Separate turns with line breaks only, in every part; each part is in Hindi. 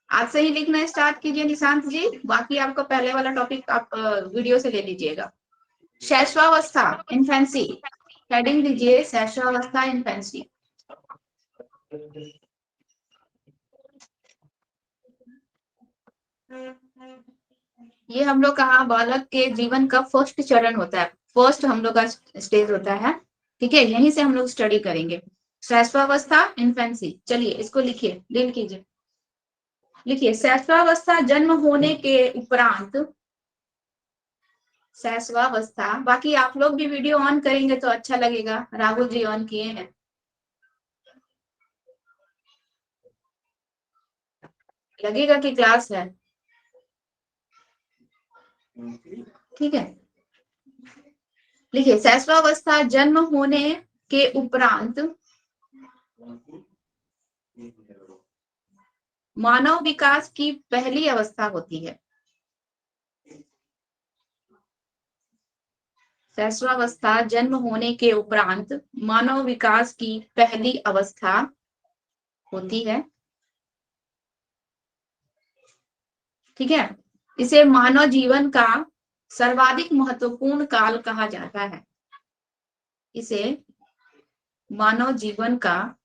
आज से ही लिखना स्टार्ट कीजिए निशांत जी, बाकी आपका पहले वाला टॉपिक आप वीडियो से ले लीजिएगा। शैशवावस्था इन्फेंसी, हेडिंग दीजिए शैशवावस्था इन्फेंसी। ये हम लोग का बालक के जीवन का फर्स्ट चरण होता है, फर्स्ट हम लोग का स्टेज होता है, ठीक है। यहीं से हम लोग स्टडी करेंगे शैशवावस्था इन्फेंसी। चलिए इसको लिखिए, डील कीजिए। लिखिए शैशवावस्था जन्म होने के उपरांत, शैशवावस्था। बाकी आप लोग भी वीडियो ऑन करेंगे तो अच्छा लगेगा। राहुल जी ऑन किए हैं, लगेगा कि क्लास है, ठीक है। लिखिए शैशवावस्था जन्म होने के उपरांत मानव विकास की पहली अवस्था होती है। शैशवावस्था जन्म होने के उपरांत मानव विकास की पहली अवस्था होती है, ठीक है। इसे मानव जीवन का सर्वाधिक महत्वपूर्ण काल कहा जाता है। इसे मानव जीवन का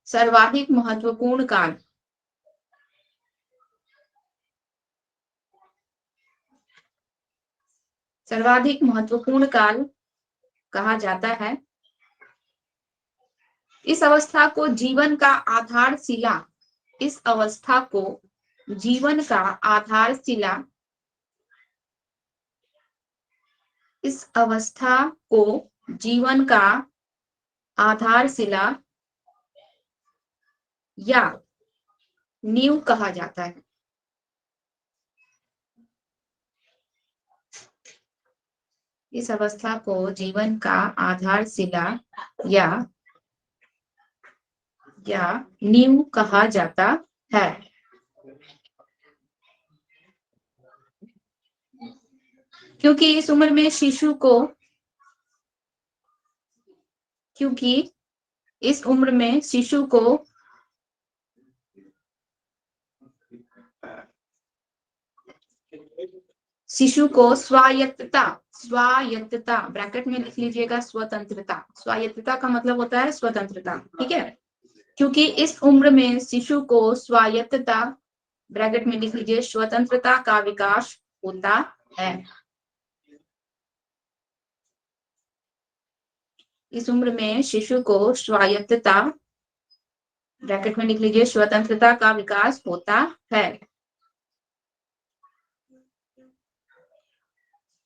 सर्वाधिक महत्वपूर्ण काल सर्वाधिक महत्वपूर्ण काल कहा जाता है। इस अवस्था को जीवन का आधारशिला, इस अवस्था को जीवन का आधारशिला, इस अवस्था को जीवन का आधारशिला या नींव कहा जाता है। इस अवस्था को जीवन का आधारशिला या नींव कहा जाता है। क्योंकि इस उम्र में शिशु को स्वायत्तता ब्रैकेट में लिख लीजिएगा, स्वतंत्रता। स्वायत्तता का मतलब होता है स्वतंत्रता, ठीक है। क्योंकि इस उम्र में शिशु को स्वायत्तता, ब्रैकेट में लिख लीजिए, स्वतंत्रता का विकास होता है। इस उम्र में शिशु को स्वायत्तता, ब्रैकेट में लिख लीजिए, स्वतंत्रता का विकास होता है।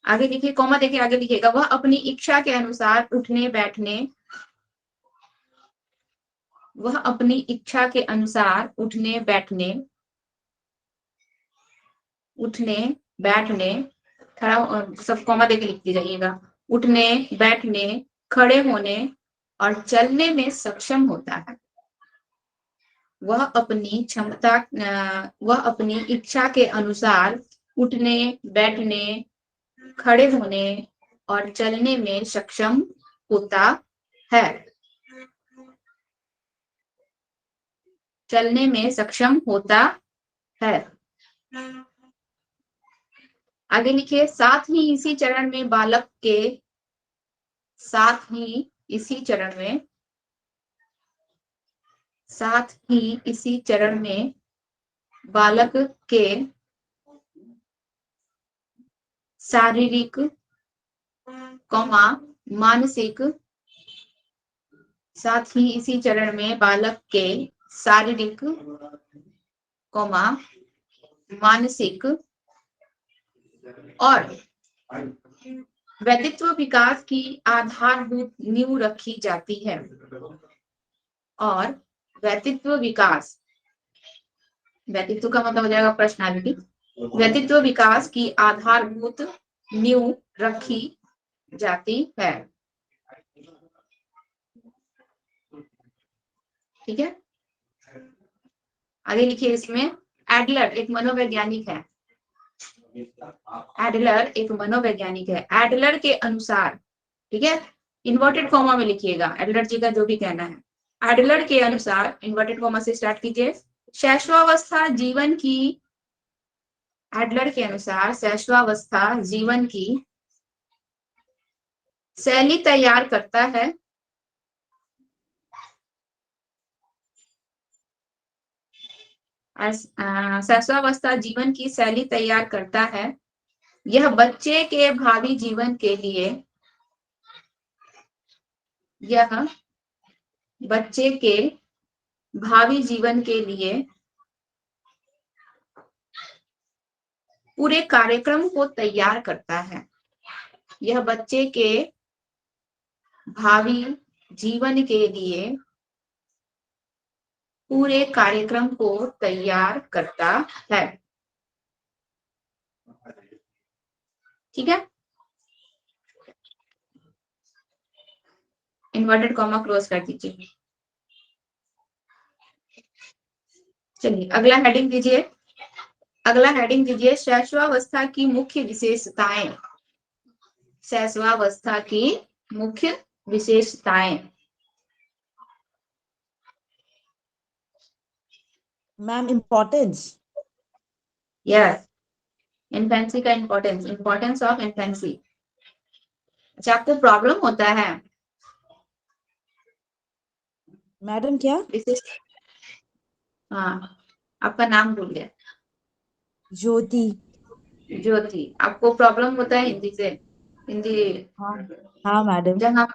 आगे लिखिए, कॉमा देखिए, आगे लिखिएगा, वह अपनी इच्छा के अनुसार उठने बैठने, वह अपनी इच्छा के अनुसार उठने बैठने, खड़ा, सब कॉमा देके लिखते जाइएगा, उठने बैठने, खड़े होने और चलने में सक्षम होता है। वह अपनी इच्छा के अनुसार उठने बैठने, खड़े होने और चलने में सक्षम होता है। चलने में सक्षम होता है। आगे लिखिए, साथ ही इसी चरण में बालक के शारीरिक, मानसिक, साथ ही इसी चरण में बालक के शारीरिक, मानसिक और व्यक्तित्व विकास की आधारभूत नींव रखी जाती है। और व्यक्तित्व का मतलब हो जाएगा पर्सनालिटी। व्यक्तित्व विकास की आधारभूत नींव रखी जाती है, ठीक है। आगे लिखिए, इसमें एडलर एक मनोवैज्ञानिक है। एडलर के अनुसार, ठीक है, इन्वर्टेड कॉमा में लिखिएगा, एडलर जी का जो भी कहना है। एडलर के अनुसार, इन्वर्टेड कॉमा से स्टार्ट कीजिए, शैशवावस्था जीवन की, एडलर के अनुसार शैशवावस्था जीवन की शैली तैयार करता है। शैशवावस्था जीवन की शैली तैयार करता है। यह बच्चे के भावी जीवन के लिए, यह बच्चे के भावी जीवन के लिए पूरे कार्यक्रम को तैयार करता है। यह बच्चे के भावी जीवन के लिए पूरे कार्यक्रम को तैयार करता है। ठीक है, इन्वर्टेड कॉमा क्लोज कर दीजिए। चलिए अगला हेडिंग दीजिए, अगला हेडिंग दीजिए शैशवावस्था की मुख्य विशेषताएं। शैशवावस्था की मुख्य विशेषताएं।
Ma'am importance.
यस, इन्फेंसी का इम्पोर्टेंस, इम्पोर्टेंस ऑफ इन्फेंसी। अच्छा, आपको प्रॉब्लम होता है
मैडम क्या?
विशेष? हाँ, आपका नाम भूल गया।
ज्योति।
ज्योति, आपको प्रॉब्लम होता है हिंदी से? हिंदी
हाँ हाँ मैडम।
जहाँ,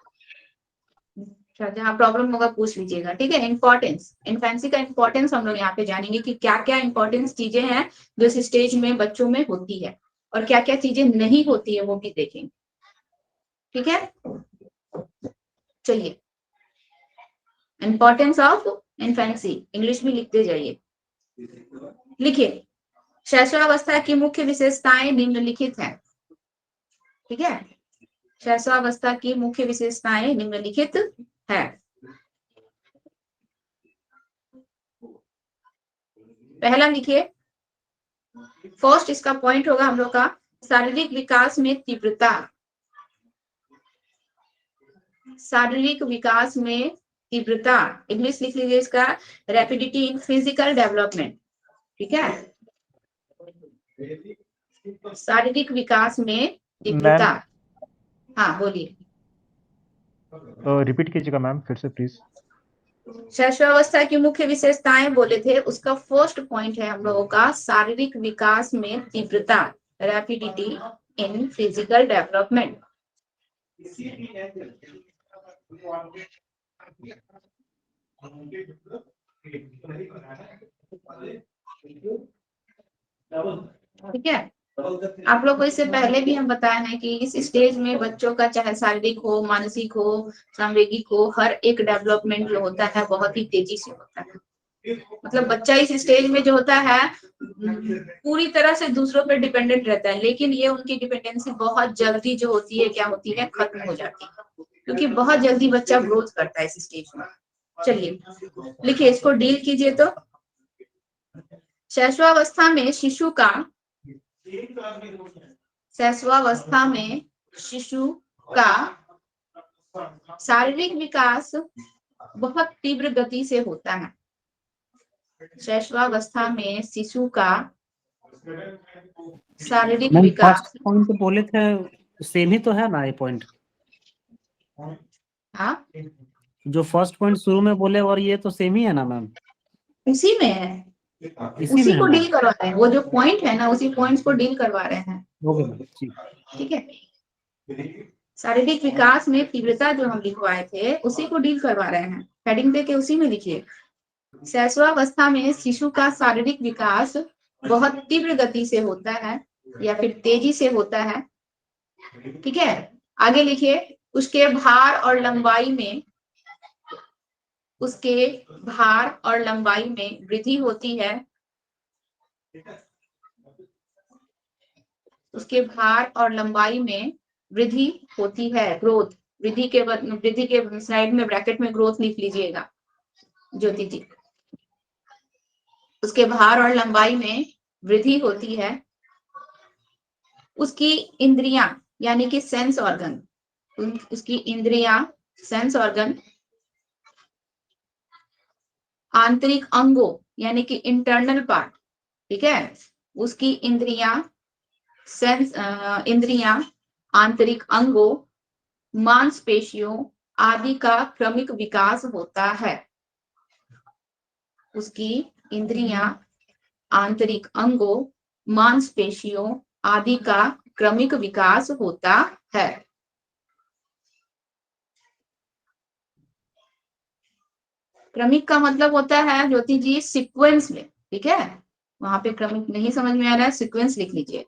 अच्छा जहाँ प्रॉब्लम होगा पूछ लीजिएगा। ठीक है, इंपॉर्टेंस, इन्फेंसी का इंपॉर्टेंस हम लोग यहाँ पे जानेंगे कि क्या क्या इंपॉर्टेंस चीजें हैं जो इस स्टेज में बच्चों में होती है, और क्या क्या चीजें नहीं होती है वो भी देखेंगे। ठीक है, चलिए इंपॉर्टेंस ऑफ इन्फेंसी इंग्लिश में लिखते जाइए। लिखिए, शैशवावस्था की मुख्य विशेषताएं निम्नलिखित हैं। ठीक है, शैशवावस्था की मुख्य विशेषताएं निम्नलिखित है। पहला लिखिए, फर्स्ट इसका पॉइंट होगा हम लोग का शारीरिक विकास में तीव्रता। शारीरिक विकास में तीव्रता, इंग्लिश लिख लीजिए इसका, रैपिडिटी इन फिजिकल डेवलपमेंट। ठीक है, शारीरिक विकास में तीव्रता। हाँ बोलिए।
रिपीट कीजिएगा मैम फिर से प्लीज।
शैशवावस्था की मुख्य विशेषताएं बोले थे, उसका फर्स्ट पॉइंट है हम लोगों का शारीरिक विकास में तीव्रता, रैपिडिटी इन फिजिकल डेवलपमेंट। ठीक है, आप लोग को इससे पहले भी हम बताए हैं कि इस स्टेज में बच्चों का चाहे शारीरिक हो, मानसिक हो, सामवेगिक हो, हर एक डेवलपमेंट जो होता है बहुत ही तेजी से होता है। मतलब बच्चा इस स्टेज में जो होता है पूरी तरह से दूसरों पर डिपेंडेंट रहता है, लेकिन ये उनकी डिपेंडेंसी बहुत जल्दी जो होती है क्या होती है, खत्म हो जाती है, क्योंकि बहुत जल्दी बच्चा ग्रोथ करता है इस स्टेज में। चलिए लिखिए, इसको डील कीजिए। तो शैशवावस्था में शिशु का, शैशवावस्था में शिशु का शारीरिक विकास बहुत तीव्र गति से होता है। शैशवावस्था में शिशु का शारीरिक विकास,
फर्स्ट पॉइंट तो बोले थे सेम ही तो है ना ये पॉइंट?
हाँ
जो फर्स्ट पॉइंट शुरू में बोले और ये तो सेम ही है ना मैम?
उसी में है,
इसी
उसी
में
को
है ना?
डील करवा रहे हैं, वो जो पॉइंट है ना उसी पॉइंट्स को डील करवा रहे हैं।
ओके मैम, ठीक।
ठीक है, शारीरिक विकास में तीव्रता जो हम लिखवाए थे उसी को डील करवा रहे हैं। हेडिंग दे के उसी में लिखिए, शैशवावस्था में शिशु का शारीरिक विकास बहुत तीव्र गति से होता है या फिर तेजी से होता है। ठीक है, आगे लिखिए, उसके भार और लंबाई में, उसके भार और लंबाई में वृद्धि होती है। उसके भार और लंबाई में वृद्धि होती है, ग्रोथ, वृद्धि के साइड में ब्रैकेट में ग्रोथ लिख लीजिएगा ज्योति जी। उसके भार और लंबाई में वृद्धि होती है। उसकी इंद्रियां यानी कि सेंस ऑर्गन, उसकी इंद्रियां सेंस ऑर्गन आंतरिक अंगों यानी कि इंटरनल पार्ट, ठीक है, उसकी इंद्रियां, सेंस इंद्रियां, आंतरिक अंगों, मांसपेशियों आदि का क्रमिक विकास होता है। उसकी इंद्रियां, आंतरिक अंगों, मांसपेशियों आदि का क्रमिक विकास होता है। क्रमिक का मतलब होता है ज्योति जी सीक्वेंस में, ठीक है, वहां पे क्रमिक नहीं समझ में आ रहा है, सीक्वेंस लिख लीजिए।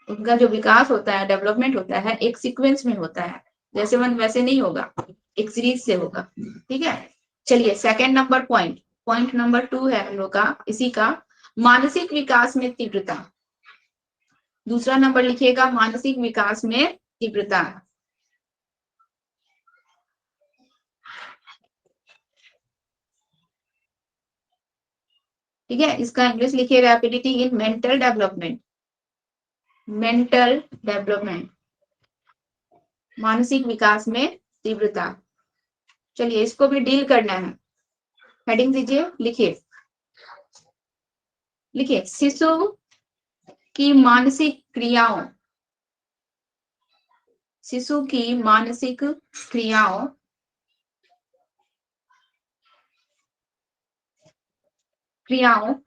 उनका जो विकास होता है, डेवलपमेंट होता है, एक सीक्वेंस में होता है, जैसे वन वैसे नहीं होगा, एक सीरीज से होगा, ठीक है। चलिए second number point, point number 2 है हम लोग का इसी का, मानसिक विकास में तीव्रता। दूसरा नंबर लिखिएगा, मानसिक विकास में तीव्रता। ठीक है, इसका इंग्लिश लिखिए, rapidity in mental development. Mental development, मानसिक विकास में तीव्रता। चलिए इसको भी डील करना है, हेडिंग दीजिए, लिखिए, लिखिए शिशु की मानसिक क्रियाओं, शिशु की मानसिक क्रियाओं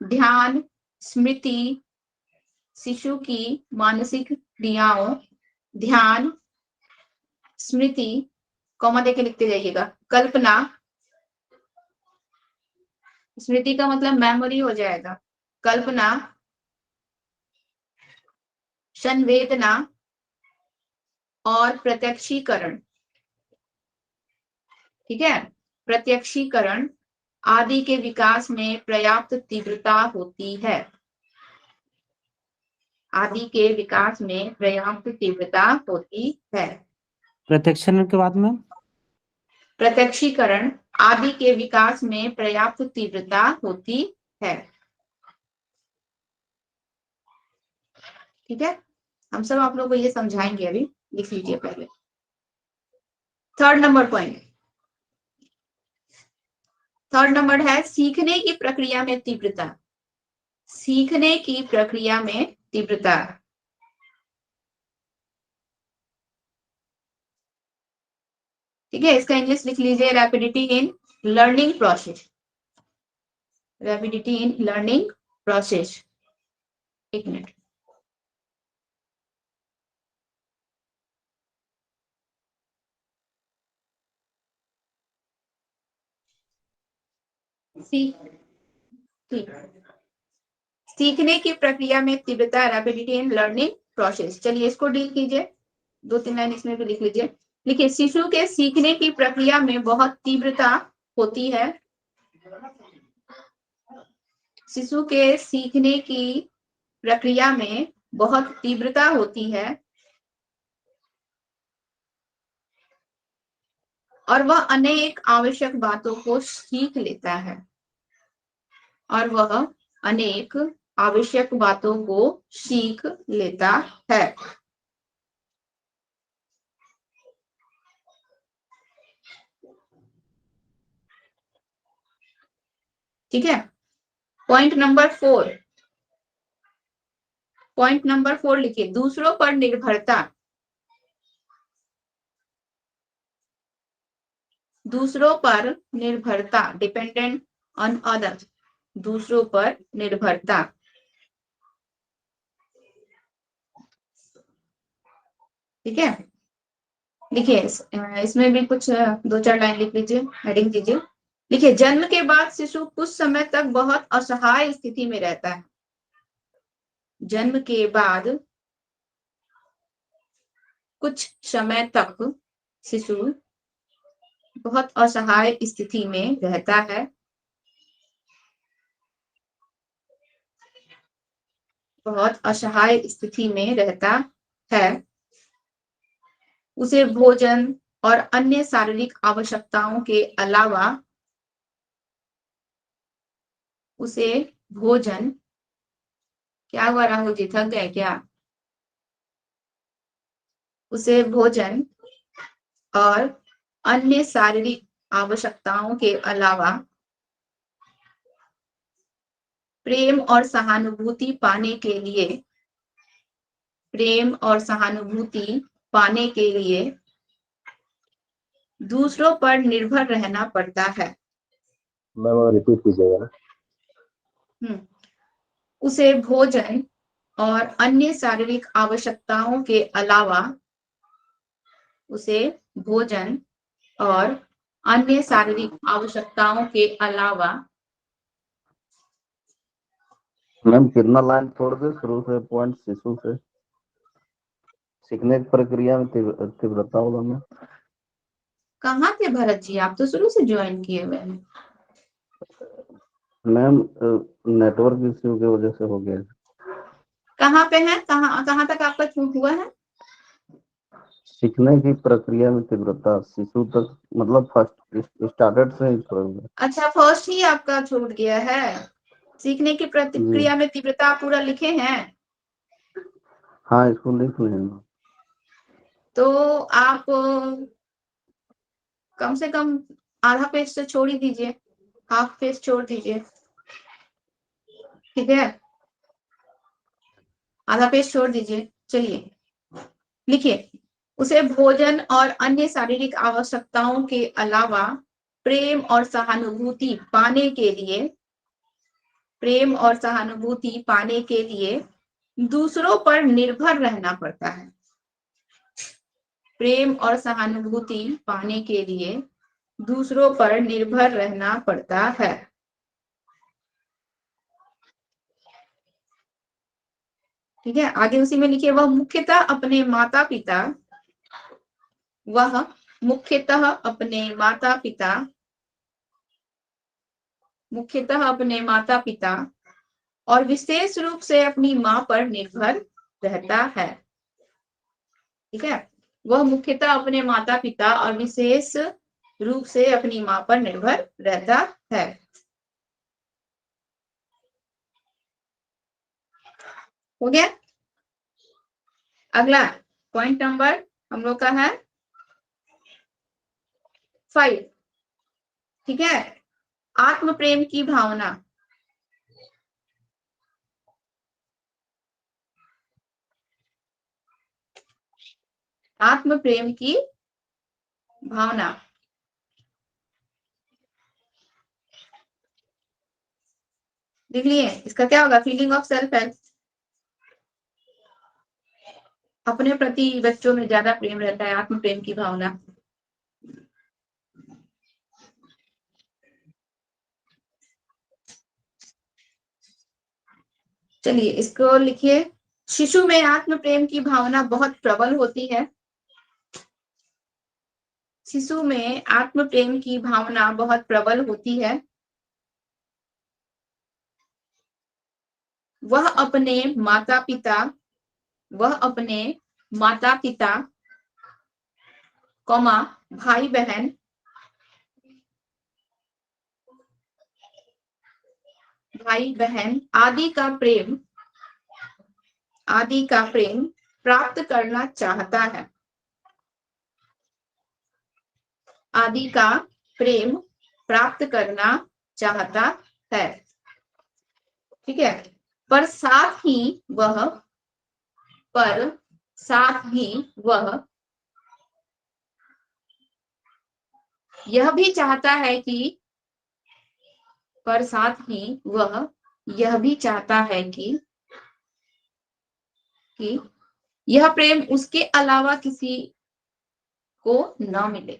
ध्यान, स्मृति, शिशु की मानसिक क्रियाओं ध्यान, स्मृति, कॉमा देके लिखते जाइएगा, कल्पना, स्मृति का मतलब मेमोरी हो जाएगा, कल्पना, संवेदना और प्रत्यक्षीकरण, ठीक है, प्रत्यक्षीकरण आदि के विकास में पर्याप्त तीव्रता होती है। आदि के विकास में पर्याप्त तीव्रता होती है।
प्रत्यक्षण के बाद में
प्रत्यक्षीकरण आदि के विकास में पर्याप्त तीव्रता होती है। ठीक है, हम सब आप लोग को ये समझाएंगे, अभी लिख लीजिए पहले। Third number point, third number है सीखने की प्रक्रिया में तीव्रता। सीखने की प्रक्रिया में तीव्रता, ठीक है, इसका इंग्लिश लिख लीजिए, rapidity in learning process. Rapidity in learning process. एक मिनट, सीखने की प्रक्रिया में तीव्रता, रैपिडिटी इन लर्निंग प्रोसेस। चलिए इसको डील कीजिए, 2-3 लाइन इसमें भी लिख लीजिए। लिखिए शिशु के सीखने की प्रक्रिया में बहुत तीव्रता होती है। शिशु के सीखने की प्रक्रिया में बहुत तीव्रता होती है और वह अनेक आवश्यक बातों को सीख लेता है। और वह अनेक आवश्यक बातों को सीख लेता है। ठीक है, पॉइंट नंबर 4, पॉइंट नंबर 4 लिखिए, दूसरों पर निर्भरता। दूसरों पर निर्भरता, डिपेंडेंट ऑन अदर्स, दूसरों पर निर्भरता। ठीक है, लिखिए इसमें भी कुछ 2-4 लाइन लिख लीजिए, हेडिंग दीजिए। लिखिए जन्म के बाद शिशु कुछ समय तक बहुत असहाय स्थिति में रहता है। जन्म के बाद कुछ समय तक शिशु बहुत असहाय स्थिति में रहता है। बहुत असहाय स्थिति में रहता है। उसे भोजन और अन्य शारीरिक आवश्यकताओं के अलावा, उसे भोजन, क्या हुआ राहुल जी, थक गए क्या? उसे भोजन और अन्य शारीरिक आवश्यकताओं के अलावा प्रेम और सहानुभूति पाने के लिए, प्रेम और सहानुभूति पाने के लिए दूसरों पर निर्भर रहना पड़ता है।
मैम रिपीट कीजिएगा ना।
उसे भोजन और अन्य शारीरिक आवश्यकताओं के अलावा, उसे भोजन और अन्य शारीरिक आवश्यकताओं के अलावा,
मैम कितना लाइन छोड़ दे शुरू से, पॉइंट शिशु से। सीखने की प्रक्रिया में तीव्रता होगा मैम।
कहाँ थे भरत जी? आप तो शुरू से ज्वाइन किए हुए हैं।
मैम नेटवर्क इश्यू की वजह से हो गया।
कहाँ पे है? कहाँ तक आपका छूट हुआ है?
सीखने की प्रक्रिया में तीव्रता शिशु तक, मतलब फर्स्ट स्टार्टेड से ही छोड़ गया।
अच्छा, फर्स्ट ही आपका छूट गया है। सीखने की प्रक्रिया में तीव्रता आप पूरा लिखे हैं?
हाँ इसको लिख लेना।
तो आप कम से कम आधा पेज से छोड़ ही दीजिए, हाफ पेज छोड़ दीजिए, ठीक है? आधा पेज छोड़ दीजिए। चलिए लिखिए, उसे भोजन और अन्य शारीरिक आवश्यकताओं के अलावा प्रेम और सहानुभूति पाने के लिए, प्रेम और सहानुभूति पाने के लिए दूसरों पर निर्भर रहना पड़ता है। प्रेम और सहानुभूति पाने के लिए दूसरों पर निर्भर रहना पड़ता है। ठीक है, आगे उसी में लिखिए, वह मुख्यतः अपने माता पिता, वह मुख्यतः अपने माता पिता, मुख्यतः अपने माता पिता और विशेष रूप से अपनी मां पर निर्भर रहता है। ठीक है, वह मुख्यतः अपने माता पिता और विशेष रूप से अपनी मां पर निर्भर रहता है। हो गया? अगला पॉइंट नंबर हम लोग का है 5। ठीक है, आत्म प्रेम की भावना। आत्म प्रेम की भावना। देख लिए इसका क्या होगा? Feeling of self help. अपने प्रति बच्चों में ज्यादा प्रेम रहता है, आत्म प्रेम की भावना। चलिए इसको लिखिए, शिशु में आत्म प्रेम की भावना बहुत प्रबल होती है। शिशु में आत्म प्रेम की भावना बहुत प्रबल होती है। वह अपने माता पिता, वह अपने माता पिता, कौमा भाई बहन, भाई बहन आदि का प्रेम, आदि का प्रेम प्राप्त करना चाहता है। आदि का प्रेम प्राप्त करना चाहता है। ठीक है, पर साथ ही वह, पर साथ ही वह यह भी चाहता है कि, पर साथ ही वह यह भी चाहता है कि यह प्रेम उसके अलावा किसी को न मिले।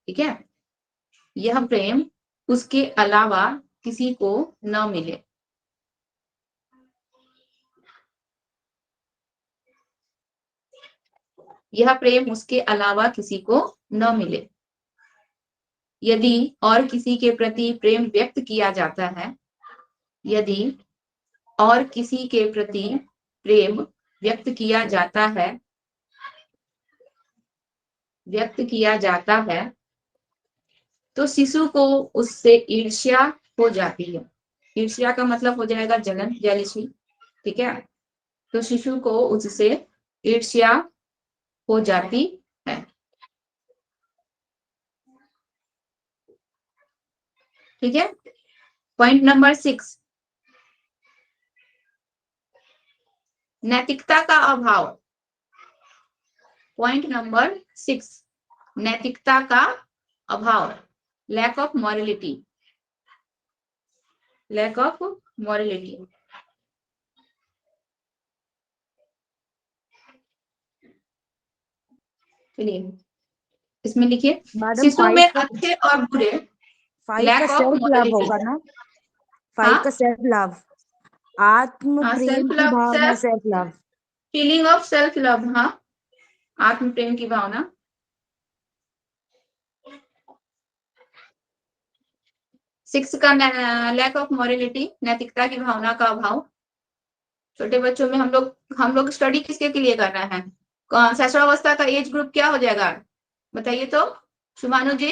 ठीक है, यह प्रेम उसके अलावा किसी को न मिले। यह प्रेम उसके अलावा किसी को न मिले। यदि और किसी के प्रति प्रेम व्यक्त किया जाता है, यदि और किसी के प्रति प्रेम व्यक्त किया जाता है, व्यक्त किया जाता है, तो शिशु को उससे ईर्ष्या हो जाती है। ईर्ष्या का मतलब हो जाएगा जलन, जेलसी। ठीक है, तो शिशु को उससे ईर्ष्या हो जाती है। ठीक है, पॉइंट नंबर 6, नैतिकता का अभाव, पॉइंट नंबर 6, नैतिकता का अभाव, lack of morality, lack of morality. चलिए इसमें लिखिए,
मैडम
शिशु में
5 का
अच्छे और बुरे,
5 का
lack of
self love
morality.
होगा ना? 5
हाँ
का सेल्फ लव, आत्म
हाँ,
प्रेम
सेल्फ
की
लव,
भावना,
self
self love.
Feeling of self love, हाँ, आत्म प्रेम की भावना। सिक्स का लैक ऑफ मॉरलिटी, नैतिकता की भावना का अभाव। छोटे बच्चों में हम लोग स्टडी किसके के लिए कर रहे हैं? शिशुअवस्था का एज ग्रुप क्या हो जाएगा बताइए तो, शुभानु जी,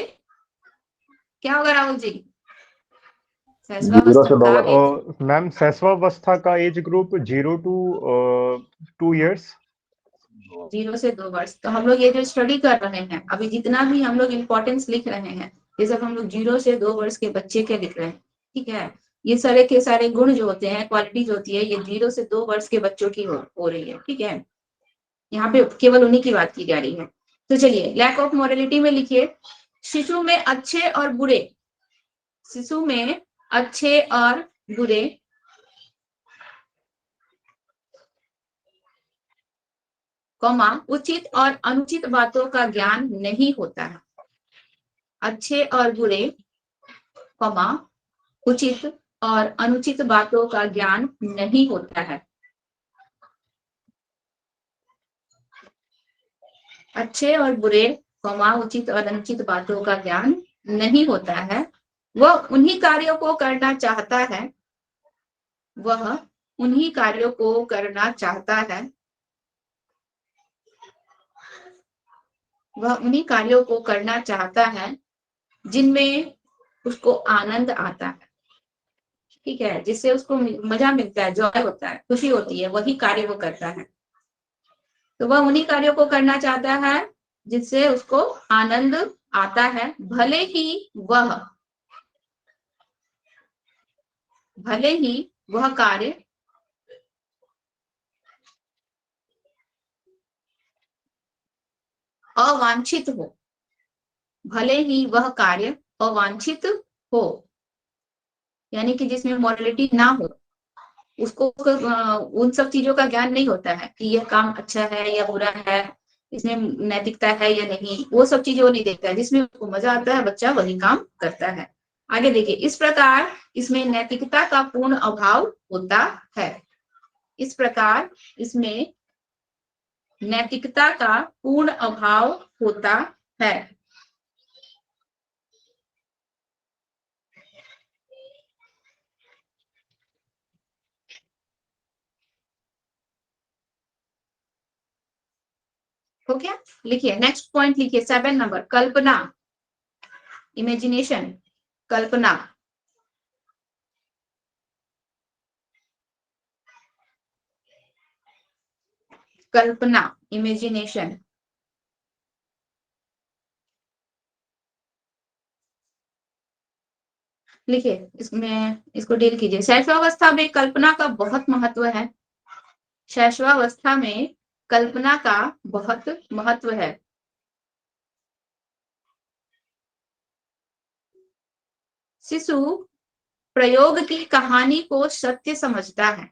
क्या होगा राहुल जी?
0 से 2
का
वर्ष।
एज,
मैम शैशवावस्था का एज ग्रुप 0 to 2 years।
0 से 2 वर्ष। तो हम लोग ये जो स्टडी कर रहे हैं अभी, जितना भी हम लोग इम्पोर्टेंस लिख रहे हैं, ये सब हम लोग 0 से 2 वर्ष के बच्चे के लिख रहे हैं, ठीक है। ये सारे के सारे गुण जो होते हैं, क्वालिटीज होती है, ये 0 से 2 वर्ष के बच्चों की हो रही है, ठीक है। यहाँ पे केवल उन्हीं की बात की जा रही है। तो चलिए, लैक ऑफ मॉरलिटी में लिखिए, शिशु में अच्छे और बुरे, शिशु में अच्छे और बुरे, कॉमा, उचित और अनुचित बातों का ज्ञान नहीं होता है। अच्छे और बुरे, कॉमा, उचित और अनुचित बातों का ज्ञान नहीं होता है। अच्छे और बुरे, कॉमा, उचित और अनुचित बातों का ज्ञान नहीं होता है। वह उन्हीं कार्यों को करना चाहता है, वह उन्हीं कार्यों को करना चाहता है, वह उन्हीं कार्यों को करना चाहता है जिनमें उसको आनंद आता है, ठीक है, जिससे उसको मजा मिलता है, जॉय होता है, खुशी होती है, वही कार्य वो करता है। तो वह उन्हीं कार्यों को करना चाहता है जिससे उसको आनंद आता है, भले ही वह कार्य अवांछित हो, भले ही वह कार्य अवांछित हो, यानी कि जिसमें मॉरलिटी ना हो, उसको उन सब चीजों का ज्ञान नहीं होता है कि यह काम अच्छा है या बुरा है, इसमें नैतिकता है या नहीं, वो सब चीजें वो नहीं देखता है। जिसमें उसको मजा आता है, बच्चा वही काम करता है। आगे देखिए, इस प्रकार इसमें नैतिकता का पूर्ण अभाव होता है। इस प्रकार इसमें नैतिकता का पूर्ण अभाव होता है। हो गया? लिखिए नेक्स्ट पॉइंट, लिखिए 7 नंबर, कल्पना, इमेजिनेशन, कल्पना। कल्पना, इमेजिनेशन। लिखिए, इसमें इसको डील कीजिए। शैशवावस्था में कल्पना का बहुत महत्व है। शैशवावस्था में कल्पना का बहुत महत्व है। शिशु प्रयोग की कहानी को सत्य समझता है।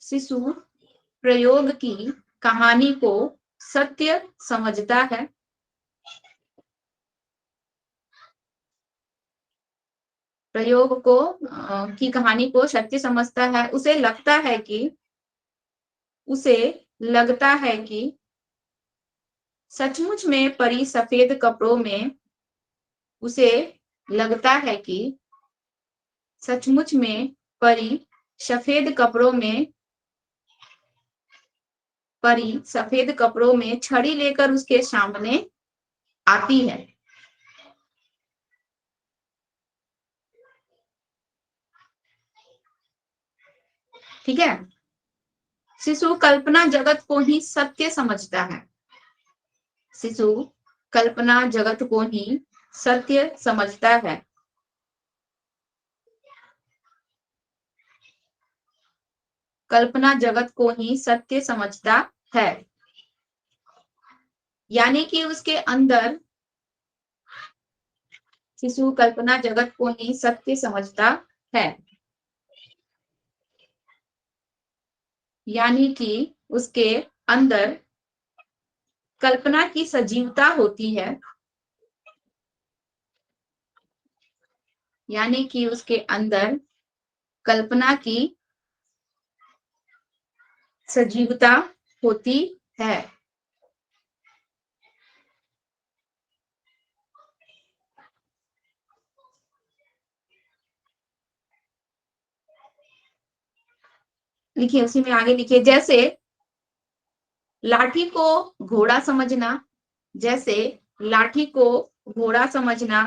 शिशु प्रयोग की कहानी को सत्य समझता है। प्रयोग को की कहानी को सत्य समझता है। उसे लगता है कि सचमुच में परी सफेद कपड़ों में, उसे लगता है कि सचमुच में परी सफेद कपड़ों में, परी सफेद कपड़ों में छड़ी लेकर उसके सामने आती है। ठीक है, शिशु कल्पना जगत को ही सत्य समझता है। शिशु कल्पना जगत को ही सत्य समझता है। कल्पना जगत को ही सत्य समझता है। यानी कि उसके अंदर शिशु कल्पना जगत को ही सत्य समझता है। यानी कि उसके अंदर कल्पना की सजीवता होती है। यानी कि उसके अंदर कल्पना की सजीवता होती है। लिखिए, उसी में आगे लिखिए, जैसे लाठी को घोड़ा समझना, जैसे लाठी को घोड़ा समझना,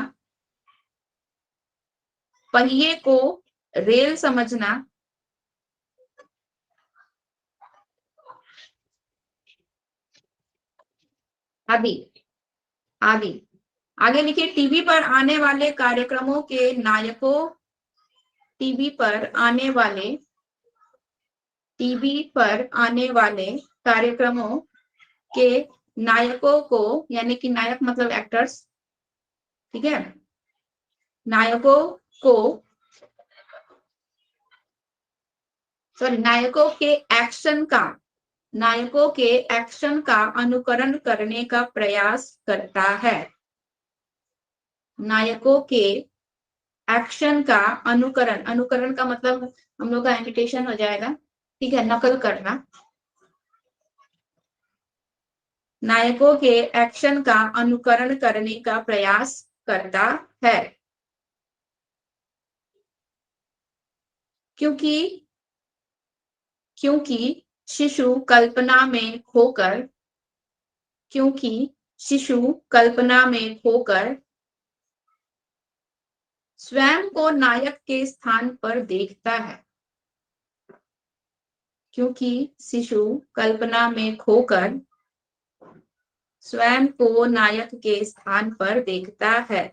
पहिए को रेल समझना, आदि आदि। आगे लिखिए, टीवी पर आने वाले कार्यक्रमों के नायकों, टीवी पर आने वाले कार्यक्रमों के नायकों को, यानी कि नायक मतलब एक्टर्स, ठीक है, नायकों के एक्शन का अनुकरण करने का प्रयास करता है। नायकों के एक्शन का अनुकरण का मतलब हम लोग का इमिटेशन हो जाएगा, ठीक है, नकल करना। नायकों के एक्शन का अनुकरण करने का प्रयास करता है। क्योंकि शिशु कल्पना में खोकर स्वयं को नायक के स्थान पर देखता है। क्योंकि शिशु कल्पना में खोकर स्वयं को नायक के स्थान पर देखता है।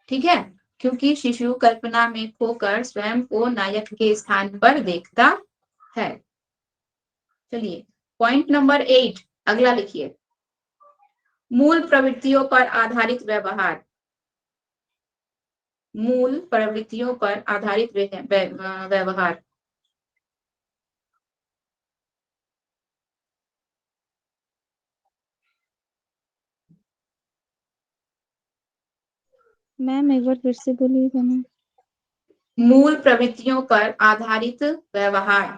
ठीक है, क्योंकि शिशु कल्पना में खोकर स्वयं को नायक के स्थान पर देखता है। चलिए, पॉइंट नंबर 8 अगला लिखिए, मूल प्रवृत्तियों पर आधारित व्यवहार। मूल प्रवृत्तियों पर आधारित व्यवहार।
मैम एक बार फिर से बोलिएगा मैम।
मूल प्रवृत्तियों पर आधारित व्यवहार।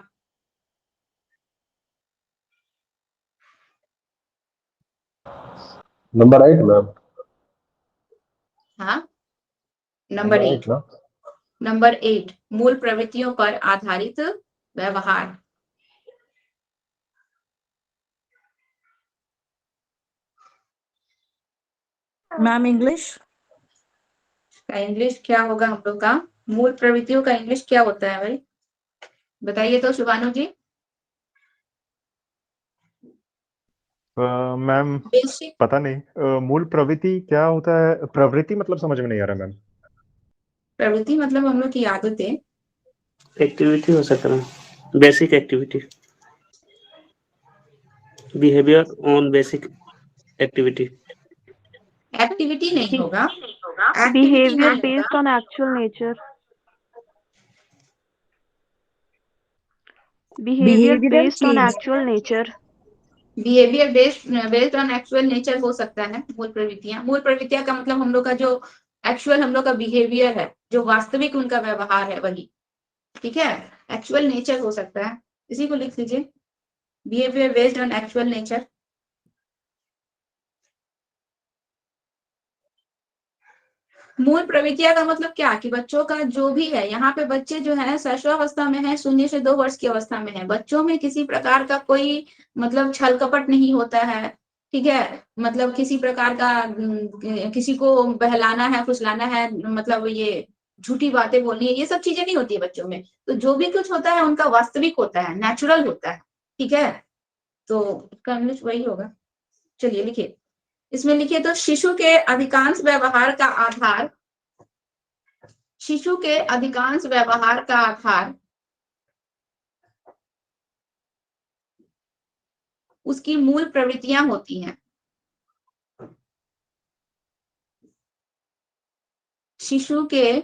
Number 8 ma'am.
हाँ, नंबर 8
ना?
नंबर 8 मूल प्रवृत्तियों पर आधारित व्यवहार।
मैम इंग्लिश
का इंग्लिश क्या होगा हम लोग का? मूल प्रवृत्तियों का इंग्लिश क्या होता है भाई, बताइए तो शुभानु जी।
मैम
बेसिक
पता नहीं, मूल प्रवृत्ति क्या होता है? प्रवृत्ति मतलब समझ में नहीं आ रहा मैम।
प्रवृत्ति मतलब हम लोग की आदतें,
एक्टिविटी हो सकता है, basic activity, behaviour on basic activity.
Activity नहीं होगा,
Behavior based on actual nature. Behavior
Behavioral
based on
change.
actual nature.
Behaviour based on actual nature हो सकता है। मूल प्रवृत्तियां का मतलब हम लोग का जो एक्चुअल हम लोग का बिहेवियर है, जो वास्तविक उनका व्यवहार है वही, ठीक है, एक्चुअल नेचर हो सकता है। इसी को लिख लीजिए, behaviour based on actual nature. मूल प्रवृत्तियां का मतलब क्या कि बच्चों का जो भी है, यहाँ पे बच्चे जो है शैशवावस्था में है, 0 से 2 वर्ष की अवस्था में है। बच्चों में किसी प्रकार का कोई मतलब छल कपट नहीं होता है, ठीक है, मतलब किसी प्रकार का किसी को बहलाना है, फुसलाना है, मतलब ये झूठी बातें बोलनी है, ये सब चीजें नहीं होती है बच्चों में। तो जो भी कुछ होता है उनका वास्तविक होता है, नेचुरल होता है, ठीक है, तो इसका इंग्लिश वही होगा। चलिए लिखिए, इसमें लिखिए तो शिशु के अधिकांश व्यवहार का आधार, शिशु के अधिकांश व्यवहार का आधार उसकी मूल प्रवृत्तियां होती हैं। शिशु के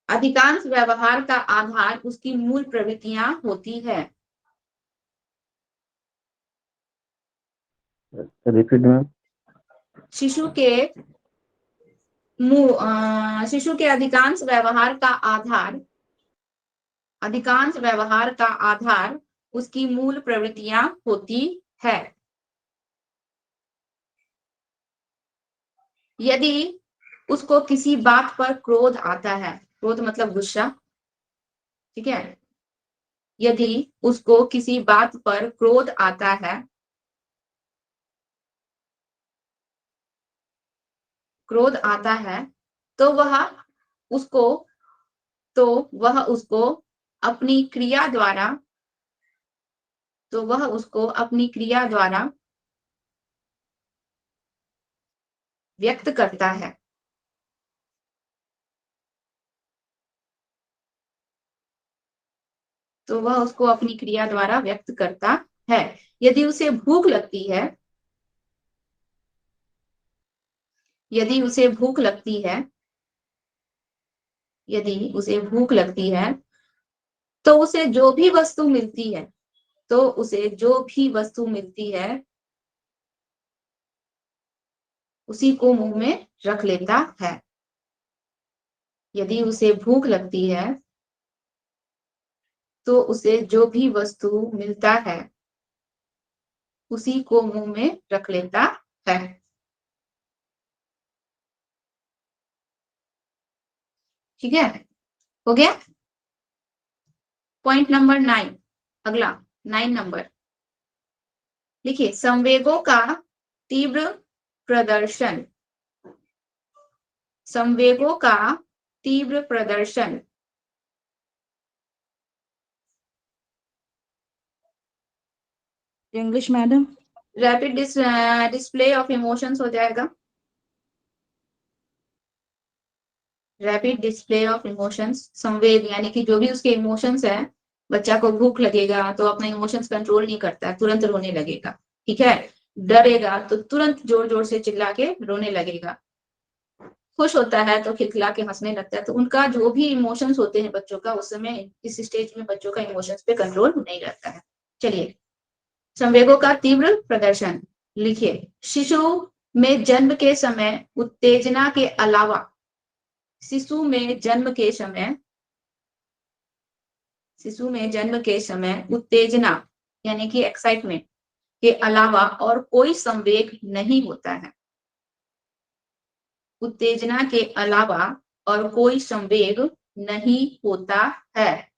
अधिकांश व्यवहार का आधार उसकी मूल प्रवृत्तियां होती है।
रिपीट में।
शिशु के अधिकांश व्यवहार का आधार, अधिकांश व्यवहार का आधार उसकी मूल प्रवृत्तियां होती है। यदि उसको किसी बात पर क्रोध आता है, क्रोध मतलब गुस्सा, ठीक है, यदि उसको किसी बात पर क्रोध आता है, क्रोध आता है, तो वह उसको अपनी क्रिया द्वारा, व्यक्त करता है। तो वह उसको अपनी क्रिया द्वारा व्यक्त करता है। यदि उसे भूख लगती है, यदि उसे भूख लगती है, यदि उसे भूख लगती है, तो उसे जो भी वस्तु मिलती है, तो उसे जो भी वस्तु मिलती है उसी को मुंह में रख लेता है। यदि उसे भूख लगती है तो उसे जो भी वस्तु मिलता है उसी को मुंह में रख लेता है। ठीक है, हो गया। पॉइंट नंबर 9, अगला 9 नंबर लिखिए, संवेगों का तीव्र प्रदर्शन, संवेगों का तीव्र प्रदर्शन
English, madam.
Rapid display of emotions हो जाएगा। रैपिड डिस्प्ले ऑफ इमोशंस, संवेग यानी कि जो भी उसके इमोशंस है, बच्चा को भूख लगेगा तो अपने इमोशंस कंट्रोल नहीं करता, तुरंत रोने लगेगा। ठीक है, डरेगा तो तुरंत जोर जोर से चिल्ला के रोने लगेगा, खुश होता है तो खिलखिला के हंसने लगता है। तो उनका जो भी इमोशंस होते हैं बच्चों का, उस समय इस स्टेज में बच्चों का इमोशंस पे कंट्रोल नहीं रहता है। चलिए, संवेगों का तीव्र प्रदर्शन लिखिए, शिशु में जन्म के समय उत्तेजना के अलावा, शिशु में जन्म के समय, शिशु में जन्म के समय उत्तेजना यानी कि एक्साइटमेंट के अलावा और कोई संवेग नहीं होता है। उत्तेजना के अलावा और कोई संवेग नहीं होता है।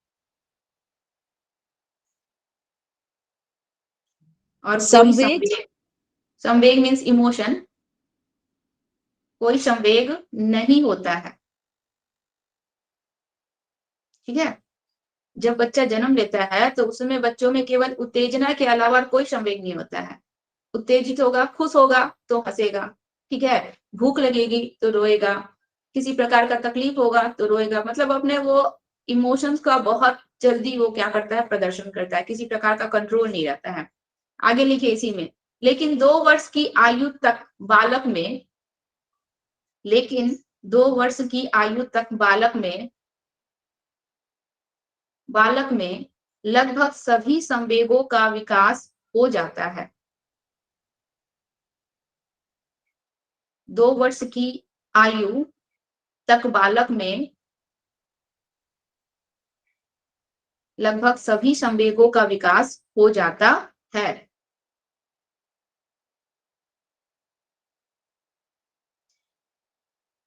और कोई
संवेग?
संवेग मीन्स इमोशन, कोई संवेग नहीं होता है। ठीक है, जब बच्चा जन्म लेता है तो उस समय बच्चों में केवल उत्तेजना के अलावा कोई संवेग नहीं होता है। उत्तेजित होगा, खुश होगा तो हंसेगा, ठीक है, भूख लगेगी तो रोएगा, किसी प्रकार का तकलीफ होगा तो रोएगा, मतलब अपने वो इमोशंस का बहुत जल्दी वो क्या करता है, प्रदर्शन करता है, किसी प्रकार का कंट्रोल नहीं रहता है। आगे लिखिए इसी में, लेकिन 2 वर्ष की आयु तक बालक में, लेकिन 2 वर्ष की आयु तक बालक में लगभग सभी संवेगों का विकास हो जाता है। 2 वर्ष की आयु तक बालक में लगभग सभी संवेगों का विकास हो जाता है।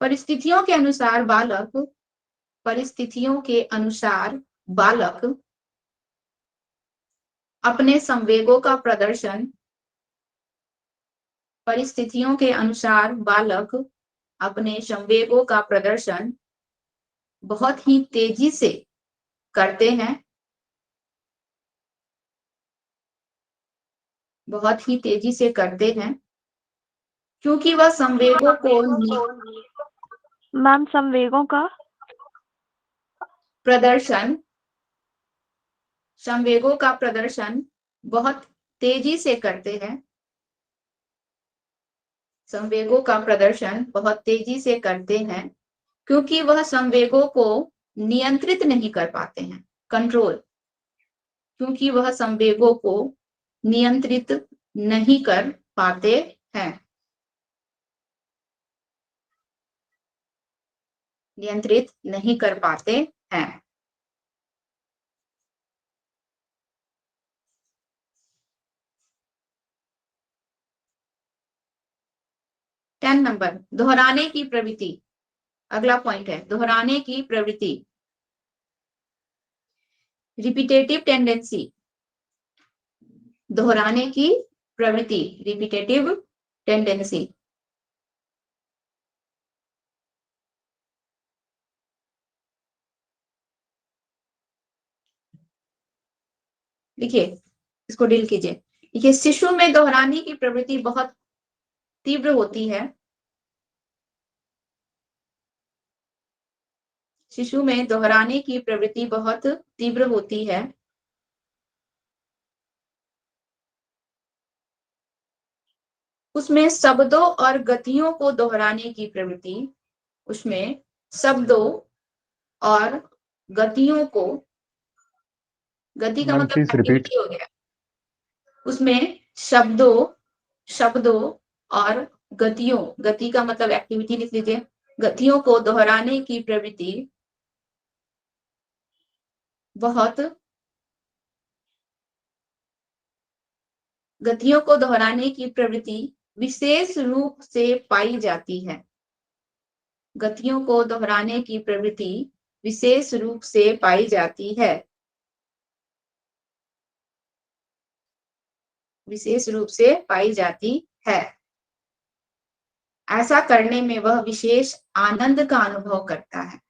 परिस्थितियों के अनुसार बालक अपने संवेगों का प्रदर्शन, परिस्थितियों के अनुसार बालक अपने संवेगों का प्रदर्शन बहुत ही तेजी से करते हैं। बहुत ही तेजी से करते हैं क्योंकि वह संवेगों को
मैम संवेगों का
प्रदर्शन संवेगों का प्रदर्शन बहुत तेजी से करते हैं। संवेगों का प्रदर्शन बहुत तेजी से करते हैं क्योंकि वह संवेगों को नियंत्रित नहीं कर पाते हैं। कंट्रोल, क्योंकि वह संवेगों को नियंत्रित नहीं कर पाते हैं। नियंत्रित नहीं कर पाते हैं। 10 नंबर, दोहराने की प्रवृत्ति। अगला पॉइंट है दोहराने की प्रवृत्ति, रिपीटेटिव टेंडेंसी। दोहराने की प्रवृत्ति, रिपीटेटिव टेंडेंसी। देखिए इसको डील कीजिए। देखिए शिशु में दोहराने की प्रवृत्ति बहुत तीव्र होती है। शिशु में दोहराने की प्रवृत्ति बहुत तीव्र होती है। उसमें शब्दों और गतियों को दोहराने की प्रवृत्ति, उसमें शब्दों और गतियों को, गति का
मैम
मतलब
प्लीज रिपीट।
एक्टिविटी हो गया, उसमें शब्दों और गतियों, गति का मतलब एक्टिविटी लिख लीजिए, गतियों को दोहराने की प्रवृत्ति बहुत, गतियों को दोहराने की प्रवृत्ति विशेष रूप से पाई जाती है। गतियों को दोहराने की प्रवृत्ति विशेष रूप से पाई जाती है। विशेष रूप से पाई जाती है। ऐसा करने में वह विशेष आनंद का अनुभव करता है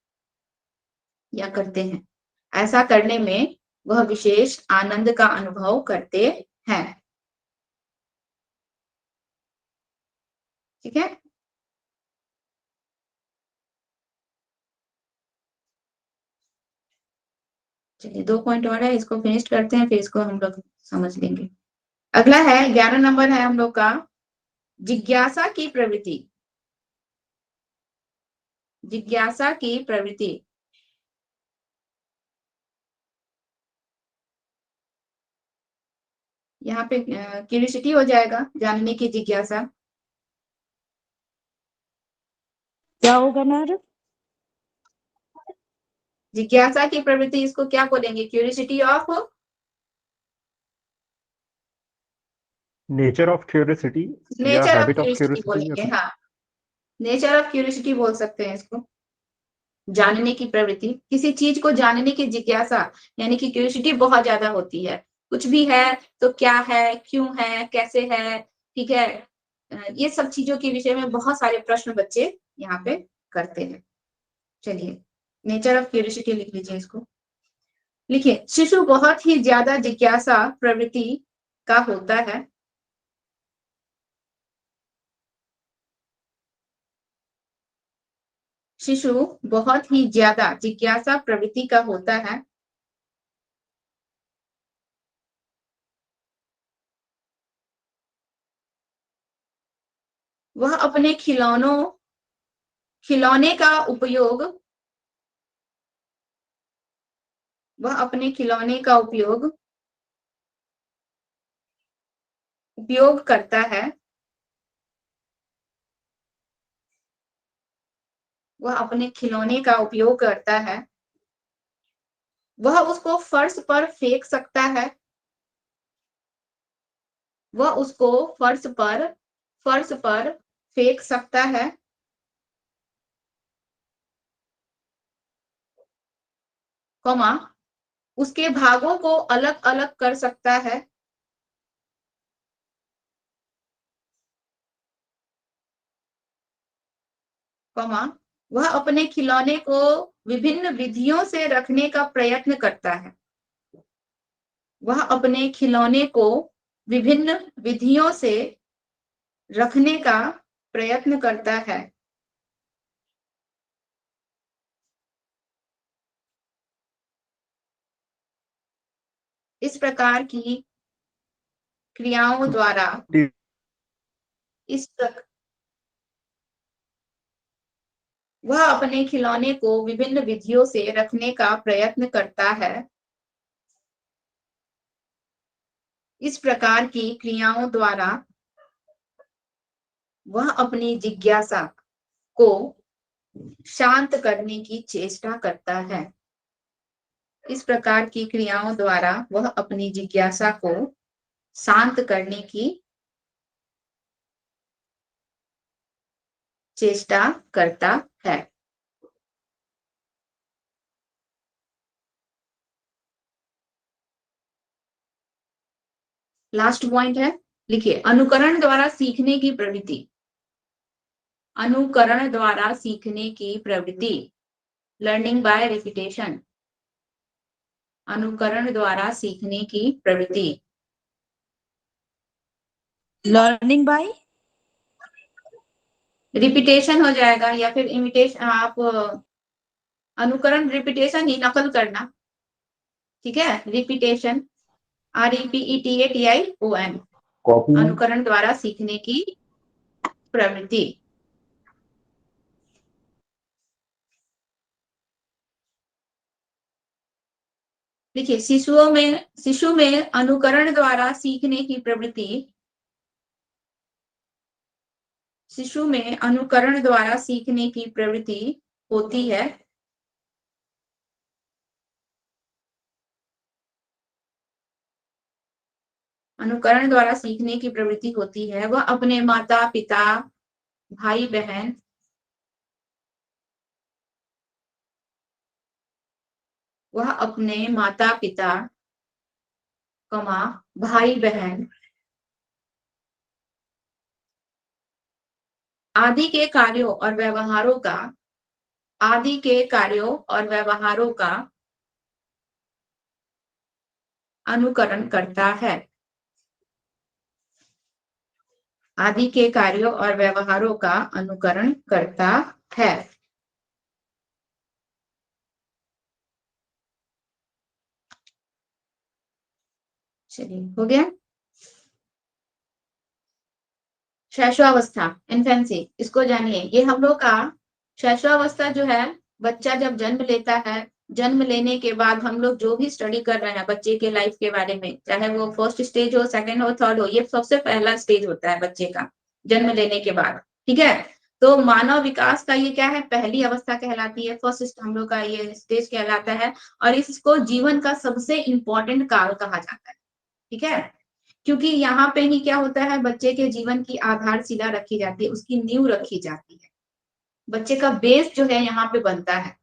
या करते हैं। ऐसा करने में वह विशेष आनंद का अनुभव करते हैं। ठीक है, चलिए 2 पॉइंट और है, इसको फिनिश करते हैं फिर इसको हम लोग समझ लेंगे। अगला है 11 नंबर है हम लोग का जिज्ञासा की प्रवृत्ति। जिज्ञासा की प्रवृत्ति, यहाँ पे क्यूरियोसिटी हो जाएगा, जानने की जिज्ञासा।
क्या होगा मैडम?
जिज्ञासा की प्रवृत्ति, इसको क्या बोलेंगे? Curiosity of,
nature of curiosity या
nature of
habit of
curiosity
curiosity
बोलेंगे। हाँ, नेचर ऑफ क्यूरियोसिटी बोल सकते हैं इसको। जानने की प्रवृत्ति, किसी चीज को जानने की जिज्ञासा यानी कि क्यूरियोसिटी बहुत ज्यादा होती है। कुछ भी है तो क्या है, क्यों है, कैसे है, ठीक है, ये सब चीजों के विषय में बहुत सारे प्रश्न बच्चे यहाँ पे करते हैं। चलिए नेचर ऑफ क्यूरियोसिटी लिख लीजिए इसको। लिखिए शिशु बहुत ही ज्यादा जिज्ञासा प्रवृत्ति का होता है। शिशु बहुत ही ज्यादा जिज्ञासा प्रवृत्ति का होता है। वह अपने खिलौने का उपयोग, वह अपने खिलौने का उपयोग करता है। वह अपने खिलौने का उपयोग करता है। वह उसको फर्श पर फेंक सकता है। वह उसको फर्श पर फेंक सकता है। कॉमा, उसके भागों को अलग अलग कर सकता है। कॉमा, वह अपने खिलौने को विभिन्न विधियों से रखने का प्रयत्न करता है। वह अपने खिलौने को विभिन्न विधियों से रखने का प्रयत्न करता है। इस प्रकार की क्रियाओं द्वारा वह अपने खिलौने को विभिन्न विधियों से रखने का प्रयत्न करता है। इस प्रकार की क्रियाओं द्वारा वह अपनी जिज्ञासा को शांत करने की चेष्टा करता है। इस प्रकार की क्रियाओं द्वारा वह अपनी जिज्ञासा को शांत करने की चेष्टा करता है। लास्ट पॉइंट है, लिखिए, अनुकरण द्वारा सीखने की प्रवृत्ति। अनुकरण द्वारा सीखने की प्रवृत्ति, लर्निंग बाय रिपीटेशन। अनुकरण द्वारा सीखने की प्रवृत्ति,
लर्निंग बाय
रिपीटेशन हो जाएगा या फिर इमिटेशन। आप अनुकरण रिपीटेशन ही, नकल करना, ठीक है, रिपीटेशन, REPETATION,
कॉपी
अनुकरण द्वारा सीखने की प्रवृत्ति। देखिए, शिशु में अनुकरण द्वारा सीखने की प्रवृत्ति, शिशु में अनुकरण द्वारा सीखने की प्रवृत्ति होती है। अनुकरण द्वारा सीखने की प्रवृत्ति होती है। वह अपने माता पिता, भाई बहन, वह अपने माता पिता, भाई बहन आदि के कार्यों और व्यवहारों का, आदि के कार्यों और व्यवहारों का अनुकरण करता है। आदि के कार्यों और व्यवहारों का अनुकरण करता है। चलिए, हो गया। शैशवावस्था, इन्फेंसी, इसको जानिए। ये हम लोग का शैशवावस्था जो है, बच्चा जब जन्म लेता है, जन्म लेने के बाद हम लोग जो भी स्टडी कर रहे हैं बच्चे के लाइफ के बारे में, चाहे वो फर्स्ट स्टेज हो, सेकंड हो, थर्ड हो, ये सबसे पहला स्टेज होता है बच्चे का जन्म लेने के बाद, ठीक है। तो मानव विकास का ये क्या है, पहली अवस्था कहलाती है, फर्स्ट हम लोग का ये स्टेज कहलाता है, और इसको जीवन का सबसे इंपॉर्टेंट काल कहा जाता है, ठीक है। क्योंकि यहाँ पे ही क्या होता है, बच्चे के जीवन की आधारशिला रखी जाती है, उसकी नींव रखी जाती है, बच्चे का बेस जो है यहाँ पे बनता है।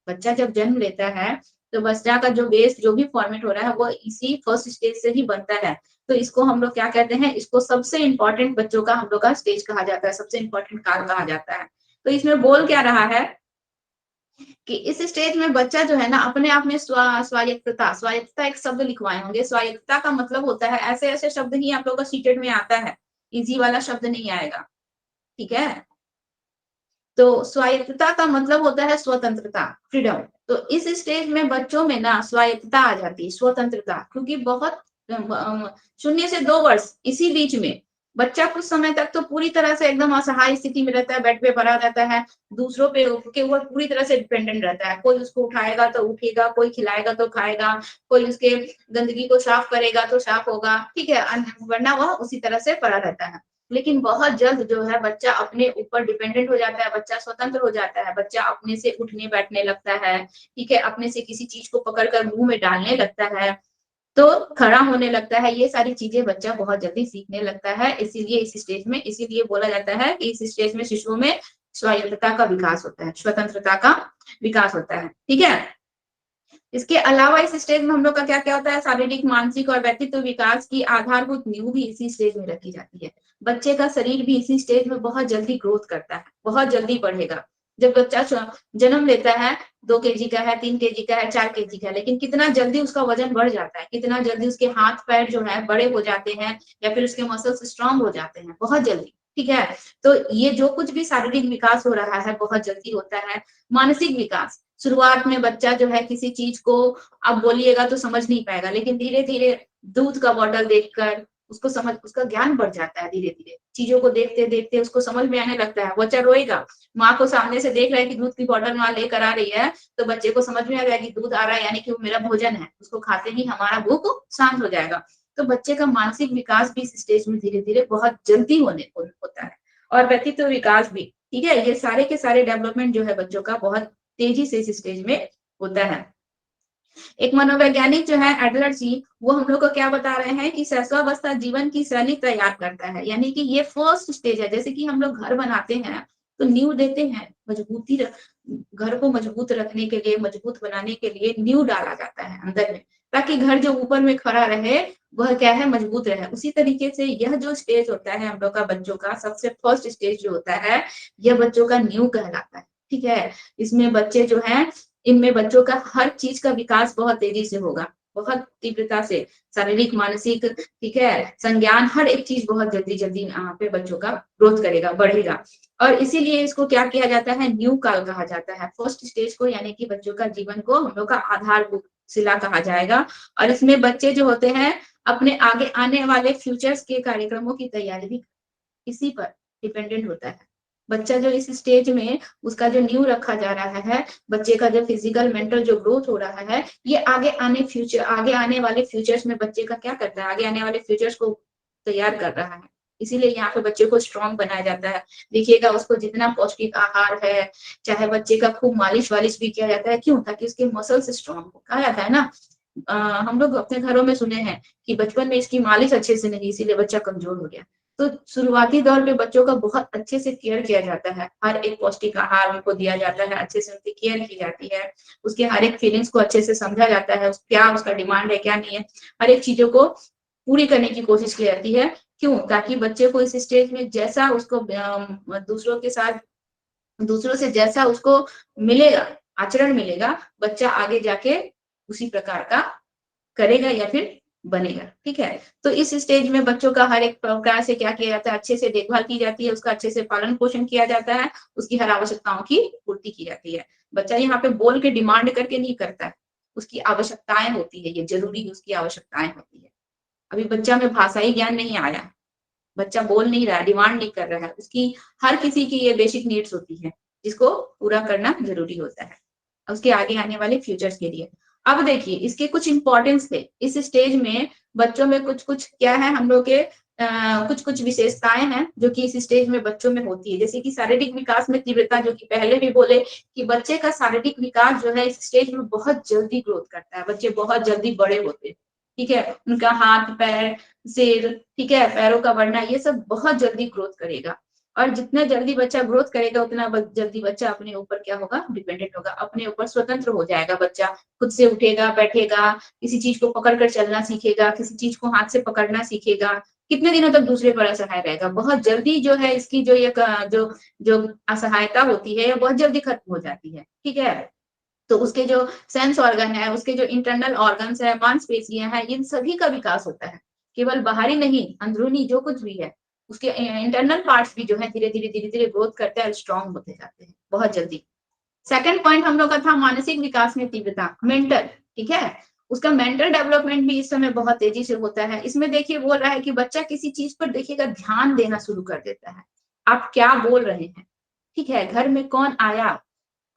बच्चा जब जन्म लेता है तो बच्चा का जो बेस, जो भी फॉर्मेट हो रहा है, वो इसी फर्स्ट स्टेज से ही बनता है। तो इसको हम लोग क्या कहते हैं, इसको सबसे इंपॉर्टेंट बच्चों का हम लोग का स्टेज कहा जाता है, सबसे इंपॉर्टेंट काल कहा जाता है। तो इसमें बोल क्या रहा है कि इस स्टेज में बच्चा जो है ना, अपने आप में स्वायत्तता एक शब्द लिखवाए होंगे। स्वायत्तता का मतलब होता है, ऐसे ऐसे शब्द ही आप लोगों का सीटेड में आता है, इजी वाला शब्द नहीं आएगा, ठीक है। तो स्वायत्तता का मतलब होता है स्वतंत्रता, फ्रीडम। तो इस स्टेज में बच्चों में ना स्वायत्तता आ जाती है, स्वतंत्रता, क्योंकि बहुत 0 से 2 वर्ष, इसी बीच में बच्चा कुछ समय तक तो पूरी तरह से एकदम असहाय स्थिति में रहता है, बेड पे पड़ा रहता है, दूसरों पे के ऊपर पूरी तरह से डिपेंडेंट रहता है। कोई उसको उठाएगा तो उठेगा, कोई खिलाएगा तो खाएगा, कोई उसके गंदगी को साफ करेगा तो साफ होगा, ठीक है, वरना वह उसी तरह से पड़ा रहता है। लेकिन बहुत जल्द जो है बच्चा अपने ऊपर डिपेंडेंट हो जाता है, बच्चा स्वतंत्र हो जाता है, बच्चा अपने से उठने बैठने लगता है, ठीक है, अपने से किसी चीज को पकड़कर मुंह में डालने लगता है, तो खड़ा होने लगता है। ये सारी चीजें बच्चा बहुत जल्दी सीखने लगता है। इसीलिए इस स्टेज में, इसीलिए बोला जाता है कि इस स्टेज में शिशुओं में स्वायत्तता का विकास होता है, स्वतंत्रता का विकास होता है, ठीक है। इसके अलावा इस स्टेज में हम लोग का क्या क्या होता है, शारीरिक, मानसिक और व्यक्तित्व विकास की आधारभूत नींव भी इसी स्टेज में रखी जाती है। बच्चे का शरीर भी इसी स्टेज में बहुत जल्दी ग्रोथ करता है, बहुत जल्दी बढ़ेगा। जब बच्चा जन्म लेता है 2 kg का है, 3 kg का है, 4 kg का है, लेकिन कितना जल्दी उसका वजन बढ़ जाता है, कितना जल्दी उसके हाथ पैर जो है बड़े हो जाते हैं या फिर उसके मसल्स स्ट्रांग हो जाते हैं बहुत जल्दी। ठीक है, तो ये जो कुछ भी शारीरिक विकास हो रहा है बहुत जल्दी होता है। मानसिक विकास, शुरुआत में बच्चा जो है किसी चीज को आप बोलिएगा तो समझ नहीं पाएगा, लेकिन धीरे धीरे दूध का बॉटल देखकर उसको समझ, उसका ज्ञान बढ़ जाता है। धीरे धीरे चीजों को देखते देखते उसको समझ में आने लगता है। बच्चा रोएगा, माँ को सामने से देख रहा है कि दूध की बॉटल माँ लेकर आ रही है, तो बच्चे को समझ में आ गया कि दूध आ रहा है यानी कि वो मेरा भोजन है, उसको खाते ही हमारा भूख शांत हो जाएगा। तो बच्चे का मानसिक विकास भी इस स्टेज में धीरे धीरे बहुत जल्दी होता है। और व्यक्तित्व विकास भी, ठीक है, ये सारे के सारे डेवलपमेंट जो है बच्चों का बहुत तेजी से इस स्टेज में होता है। एक मनोवैज्ञानिक जो है एडलर जी, वो हम लोग को क्या बता रहे हैं कि शैशवावस्था जीवन की शैली तैयार करता है, यानी कि ये फर्स्ट स्टेज है। जैसे कि हम लोग घर बनाते हैं तो नींव देते हैं, घर को मजबूत रखने के लिए, मजबूत बनाने के लिए नींव डाला जाता है अंदर में, ताकि घर जो ऊपर में खड़ा रहे वह क्या है, मजबूत रहे। उसी तरीके से यह जो स्टेज होता है हम लोग का बच्चों का सबसे फर्स्ट स्टेज जो होता है, यह बच्चों का नींव कहलाता है। ठीक है, इसमें बच्चे जो है, इनमें बच्चों का हर चीज का विकास बहुत तेजी से होगा, बहुत तीव्रता से, शारीरिक, मानसिक, ठीक है, संज्ञान, हर एक चीज बहुत जल्दी जल्दी यहाँ पे बच्चों का ग्रोथ करेगा, बढ़ेगा। और इसीलिए इसको क्या किया जाता है, न्यू काल कहा जाता है फर्स्ट स्टेज को, यानी कि बच्चों का जीवन को हम लोग का आधारभूत शिला कहा जाएगा। और इसमें बच्चे जो होते हैं अपने आगे आने वाले फ्यूचर्स के कार्यक्रमों की तैयारी भी इसी पर डिपेंडेंट होता है। बच्चा जो इस स्टेज में, उसका जो न्यू रखा जा रहा है, बच्चे का जो फिजिकल मेंटल जो ग्रोथ हो रहा है, ये आगे आने वाले फ्यूचर्स में बच्चे का क्या करता है, आगे आने वाले फ्यूचर्स को तैयार कर रहा है। इसीलिए यहाँ पे बच्चे को स्ट्रांग बनाया जाता है। देखिएगा, उसको जितना पौष्टिक आहार है, चाहे बच्चे का खूब मालिश वालिश भी किया जाता है, क्यों, ताकि उसके मसल्स स्ट्रांग हो। कहा जाता है ना, हम लोग अपने घरों में सुने हैं कि बचपन में इसकी मालिश अच्छे से नहीं, इसीलिए बच्चा कमजोर हो गया। तो शुरुआती दौर पे बच्चों का बहुत अच्छे से केयर किया जाता है, हर एक पौष्टिक आहार उनको दिया जाता है, अच्छे से उनकी केयर की जाती है, उसके हर एक फीलिंग्स को अच्छे से समझा जाता है, क्या उसका डिमांड है क्या नहीं है, हर एक चीजों को पूरी करने की कोशिश की जाती है। क्यों, ताकि बच्चे को इस स्टेज में जैसा उसको दूसरों से जैसा उसको मिलेगा, आचरण मिलेगा, बच्चा आगे जाके उसी प्रकार का करेगा या फिर बनेगा। ठीक है, तो इस स्टेज में बच्चों का हर एक प्रकार से क्या किया जाता है, अच्छे से देखभाल की जाती है, उसका अच्छे से पालन पोषण किया जाता है, उसकी हर आवश्यकताओं की पूर्ति की जाती है। बच्चा यहाँ पे बोल के डिमांड करके नहीं करता है, उसकी आवश्यकताएं होती है, ये जरूरी उसकी आवश्यकताएं होती है। अभी बच्चा में भाषाई ज्ञान नहीं आया, बच्चा बोल नहीं रहा है, डिमांड नहीं कर रहा है, उसकी हर किसी की ये बेसिक नीड्स होती है जिसको पूरा करना जरूरी होता है उसके आगे आने वाले फ्यूचर्स के लिए। अब देखिए, इसके कुछ इंपॉर्टेंस थे इस स्टेज में। बच्चों में कुछ कुछ क्या है, हम लोग के कुछ कुछ विशेषताएं हैं जो कि इस स्टेज में बच्चों में होती है। जैसे कि शारीरिक विकास में तीव्रता, जो कि पहले भी बोले कि बच्चे का शारीरिक विकास जो है इस स्टेज में बहुत जल्दी ग्रोथ करता है, बच्चे बहुत जल्दी बड़े होते हैं। ठीक है, उनका हाथ पैर सिर, ठीक है, पैरों का बढ़ना, ये सब बहुत जल्दी ग्रोथ करेगा। और जितना जल्दी बच्चा ग्रोथ करेगा उतना जल्दी बच्चा अपने ऊपर क्या होगा, डिपेंडेंट होगा, अपने ऊपर स्वतंत्र हो जाएगा। बच्चा खुद से उठेगा, बैठेगा, किसी चीज को पकड़ कर चलना सीखेगा, किसी चीज को हाथ से पकड़ना सीखेगा। कितने दिनों तक दूसरे पर असहाय रहेगा, बहुत जल्दी जो है इसकी जो ये जो जो असहायता होती है बहुत जल्दी खत्म हो जाती है। ठीक है, तो उसके जो सेंस ऑर्गन है, उसके जो इंटरनल ऑर्गन्स है, मांसपेशियां हैं, इन सभी का विकास होता है, केवल बाहरी नहीं, अंदरूनी जो कुछ भी है उसके इंटरनल पार्ट्स भी जो है धीरे धीरे ग्रोथ करते हैं और स्ट्रांग होते जाते हैं बहुत जल्दी। सेकंड पॉइंट हम लोग का था मानसिक विकास में तीव्रता, मेंटल। ठीक है, उसका मेंटल डेवलपमेंट भी इस समय बहुत तेजी से होता है। इसमें देखिए बोल रहा है कि बच्चा किसी चीज पर देखिएगा ध्यान देना शुरू कर देता है, आप क्या बोल रहे हैं, ठीक है, घर में कौन आया,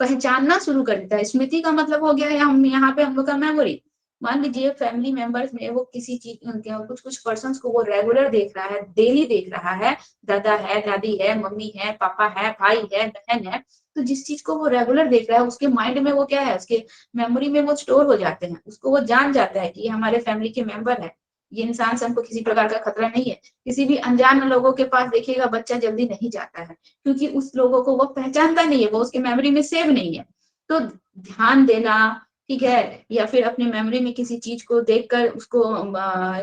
पहचानना शुरू कर देता है। स्मृति का मतलब हो गया है हम यहाँ पे हम लोग का मेमोरी। मान लीजिए फैमिली मेंबर्स में वो किसी चीज, कुछ कुछ पर्सन्स को वो रेगुलर देख रहा है, डेली देख रहा है, दादा है, दादी है, मम्मी है, पापा है, भाई है, बहन है, तो जिस चीज को वो रेगुलर देख रहा है उसके माइंड में वो क्या है, उसके मेमोरी में वो स्टोर हो जाते हैं, उसको वो जान जाता है कि ये हमारे फैमिली के मेंबर है, ये इंसान से हमको किसी प्रकार का खतरा नहीं है। किसी भी अनजान लोगों के पास देखिएगा बच्चा जल्दी नहीं जाता है, क्योंकि उस लोगों को वो पहचानता नहीं है, वो उसके मेमोरी में सेव नहीं है। तो ध्यान देना, ठीक है, या फिर अपनी मेमोरी में किसी चीज को देखकर उसको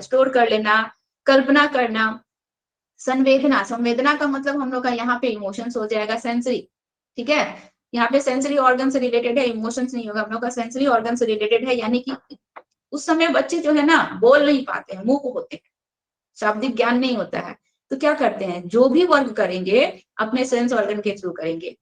स्टोर कर लेना, कल्पना करना। संवेदना, संवेदना का मतलब हम लोग का यहाँ पे इमोशंस हो जाएगा, सेंसरी। ठीक है, यहाँ पे सेंसरी ऑर्गन से रिलेटेड है, इमोशंस नहीं होगा, हम लोग का सेंसरी ऑर्गन से रिलेटेड है, यानी कि उस समय बच्चे जो है ना बोल नहीं पाते हैं, मूक होते हैं, शाब्दिक ज्ञान नहीं होता है। तो क्या करते हैं, जो भी वर्क करेंगे अपने सेंस ऑर्गन के थ्रू करेंगे,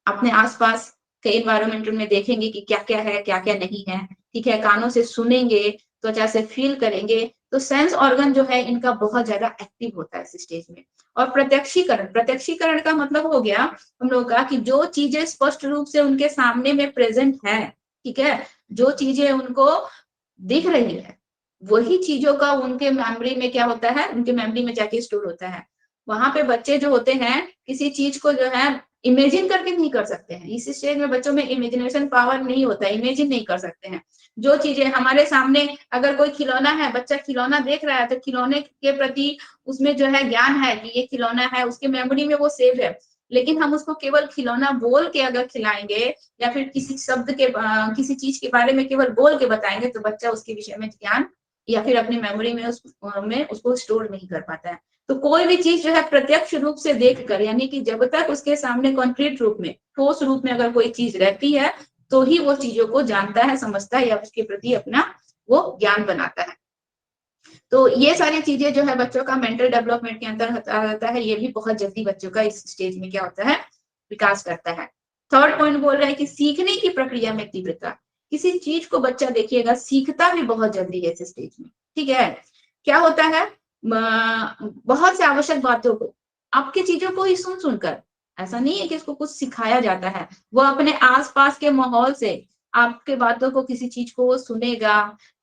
अपने आसपास के एनवायरमेंट में देखेंगे कि क्या क्या है क्या क्या नहीं है, ठीक है, कानों से सुनेंगे, त्वचा से फील करेंगे, तो सेंस ऑर्गन जो है इनका बहुत ज्यादा एक्टिव होता है इस स्टेज में। और प्रत्यक्षीकरण, प्रत्यक्षीकरण का मतलब हो गया हम लोग का कि जो चीजें स्पष्ट रूप से उनके सामने में प्रेजेंट है, ठीक है, जो चीजें उनको दिख रही है, वही चीजों का उनके मेमोरी में क्या होता है, उनके मेमोरी में जाके स्टोर होता है। वहां पे बच्चे जो होते हैं किसी चीज को जो है इमेजिन करके नहीं कर सकते हैं, इस स्टेज में बच्चों में इमेजिनेशन पावर नहीं होता है, इमेजिन नहीं कर सकते हैं। जो चीजें हमारे सामने, अगर कोई खिलौना है, बच्चा खिलौना देख रहा है तो खिलौने के प्रति उसमें जो है ज्ञान है कि ये खिलौना है, उसके मेमोरी में वो सेव है। लेकिन हम उसको केवल खिलौना बोल के अगर खिलाएंगे या फिर किसी शब्द के किसी चीज के बारे में केवल बोल के बताएंगे, तो बच्चा उसके विषय में ज्ञान या फिर अपनी मेमोरी में उसको स्टोर नहीं कर पाता है। तो कोई भी चीज जो है प्रत्यक्ष रूप से देखकर, यानी कि जब तक उसके सामने कॉन्क्रीट रूप में, ठोस रूप में अगर कोई चीज रहती है, तो ही वो चीजों को जानता है, समझता है या उसके प्रति अपना वो ज्ञान बनाता है। तो ये सारी चीजें जो है बच्चों का मेंटल डेवलपमेंट के अंतर्गत आता है, ये भी बहुत जल्दी बच्चों का इस स्टेज में क्या होता है, विकास करता है। थर्ड पॉइंट बोल रहा है कि सीखने की प्रक्रिया में तीव्रता, किसी चीज को बच्चा देखिएगा सीखता भी बहुत जल्दी है इस स्टेज में, ठीक है। क्या होता है, बहुत से आवश्यक बातों को, आपकी चीजों को ही सुन सुनकर, ऐसा नहीं है कि इसको कुछ सिखाया जाता है, वो अपने आसपास के माहौल से आपके बातों को, किसी चीज को वो सुनेगा,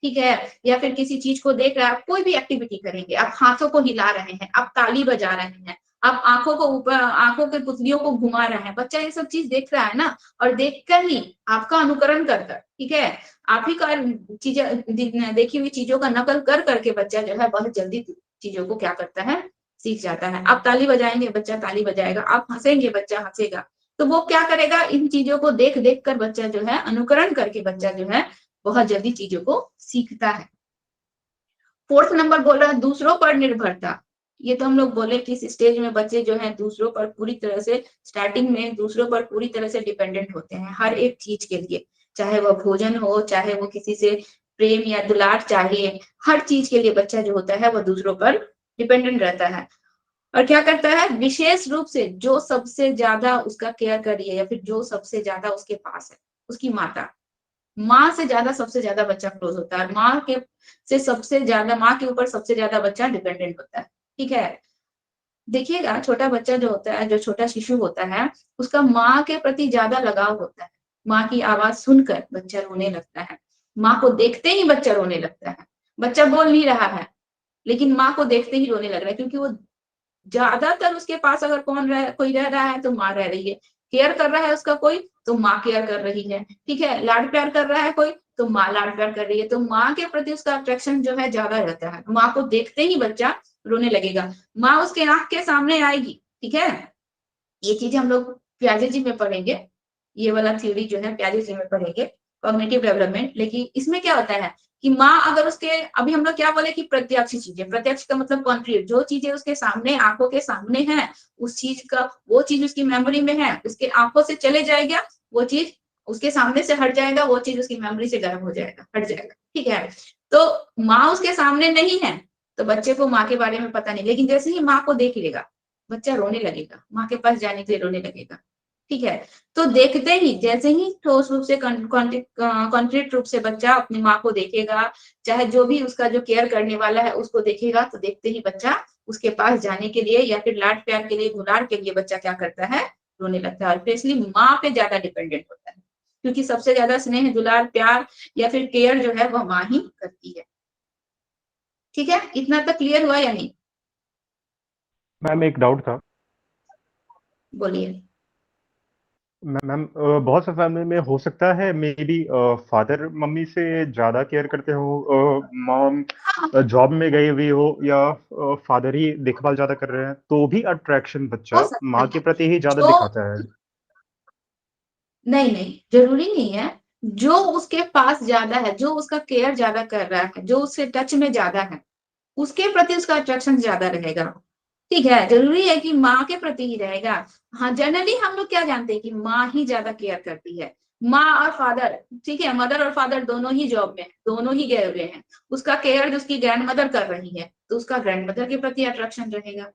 ठीक है, या फिर किसी चीज को देख रहा है, आप कोई भी एक्टिविटी करेंगे, आप हाथों को हिला रहे हैं, आप ताली बजा रहे हैं, आप आंखों को ऊपर, आंखों के पुतलियों को घुमा रहे हैं, बच्चा ये सब चीज देख रहा है ना, और देखकर ही आपका अनुकरण करकर, ठीक है, आप ही का चीजें, देखी हुई चीजों का नकल कर करके बच्चा जो है बहुत जल्दी चीजों को क्या करता है, सीख जाता है। आप ताली बजाएंगे, बच्चा ताली बजाएगा, आप हंसेंगे, बच्चा हंसेगा। तो वो क्या करेगा, इन चीजों को देख देख कर बच्चा जो है, अनुकरण करके बच्चा जो है बहुत जल्दी चीजों को सीखता है। फोर्थ नंबर बोल रहा है दूसरों पर निर्भरता। ये तो हम लोग बोले कि इस स्टेज में बच्चे जो हैं दूसरों पर पूरी तरह से, स्टार्टिंग में दूसरों पर पूरी तरह से डिपेंडेंट होते हैं हर एक चीज के लिए, चाहे वह भोजन हो, चाहे वो किसी से प्रेम या दुलार चाहिए, हर चीज के लिए बच्चा जो होता है वह दूसरों पर डिपेंडेंट रहता है। और क्या करता है, विशेष रूप से जो सबसे ज्यादा उसका केयर कर रही है या फिर जो सबसे ज्यादा उसके पास है, उसकी माता, माँ से ज्यादा सबसे ज्यादा बच्चा क्लोज होता है, माँ के से सबसे ज्यादा, माँ के ऊपर सबसे ज्यादा बच्चा डिपेंडेंट होता है, ठीक है। देखिएगा छोटा बच्चा जो होता है, जो छोटा शिशु होता है, उसका माँ के प्रति ज्यादा लगाव होता है, माँ की आवाज सुनकर बच्चा रोने लगता है, माँ को देखते ही बच्चा रोने लगता है। बच्चा बोल नहीं रहा है लेकिन माँ को देखते ही रोने लग रहा है, क्योंकि वो ज्यादातर उसके पास अगर कोई रह रहा है तो माँ रह रही है, केयर कर रहा है उसका कोई तो माँ केयर कर रही है, ठीक है, लाड प्यार कर रहा है कोई तो माँ लाड प्यार कर रही है, तो माँ के प्रति उसका अट्रैक्शन जो है ज्यादा रहता है। माँ को देखते ही बच्चा रोने लगेगा, माँ उसके आंख के सामने आएगी, ठीक है। ये चीज हम लोग प्याजे जी में पढ़ेंगे, ये वाला थ्योरी जो है प्याजे जी में पढ़ेंगे, कॉग्निटिव डेवलपमेंट। लेकिन इसमें क्या होता है कि माँ अगर उसके, अभी हम लोग क्या बोले कि प्रत्यक्ष चीजें, प्रत्यक्ष का मतलब कॉन्क्रीट, जो चीजें उसके सामने, आंखों के सामने है, उस चीज का, वो चीज उसकी मेमोरी में है, उसके आंखों से चले जाएगा, वो चीज उसके सामने से हट जाएगा, वो चीज उसकी मेमोरी से गायब हो जाएगा, हट जाएगा, ठीक है। तो माँ उसके सामने नहीं है तो बच्चे को माँ के बारे में पता नहीं, लेकिन जैसे ही माँ को देख लेगा बच्चा रोने लगेगा, माँ के पास जाने के लिए रोने लगेगा, ठीक है। तो देखते ही, जैसे ही ठोस रूप से, कॉन्क्रीट रूप से बच्चा अपनी माँ को देखेगा, चाहे जो भी उसका जो केयर करने वाला है उसको देखेगा, तो देखते ही बच्चा उसके पास जाने के लिए या फिर लाड प्यार के लिए, दुलार के लिए बच्चा क्या करता है, रोने लगता है। और स्पेशली माँ पे ज्यादा डिपेंडेंट होता है, क्योंकि सबसे ज्यादा स्नेह, दुलार, प्यार या फिर केयर जो है वह माँ ही करती है, ठीक है। इतना तक क्लियर हुआ या नहीं?
मैम एक डाउट था।
बोलिए।
मैम बहुत से फैमिली में हो सकता है मे बी फादर मम्मी से ज्यादा केयर करते हो, मॉम जॉब में गई हुई हो, या फादर ही देखभाल ज्यादा कर रहे हैं, तो भी अट्रैक्शन
हो
बच्चा
सकता
माँ
है
के प्रति ही ज्यादा
जो,
दिखाता है।
नहीं जरूरी नहीं है, जो उसके पास ज्यादा है, जो उसका केयर ज्यादा कर रहा है, जो उससे टच में ज्यादा है, उसके प्रति उसका अट्रैक्शन ज्यादा रहेगा। ठीक है, जरूरी है कि माँ के प्रति ही रहेगा। हाँ, जनरली हम लोग क्या जानते हैं कि माँ ही ज्यादा केयर करती है, माँ और फादर, ठीक है, मदर और फादर दोनों ही जॉब में, दोनों ही गए हुए हैं, उसका केयर जो उसकी ग्रैंड मदर कर रही है तो उसका ग्रैंड मदर के प्रति अट्रैक्शन रहेगा।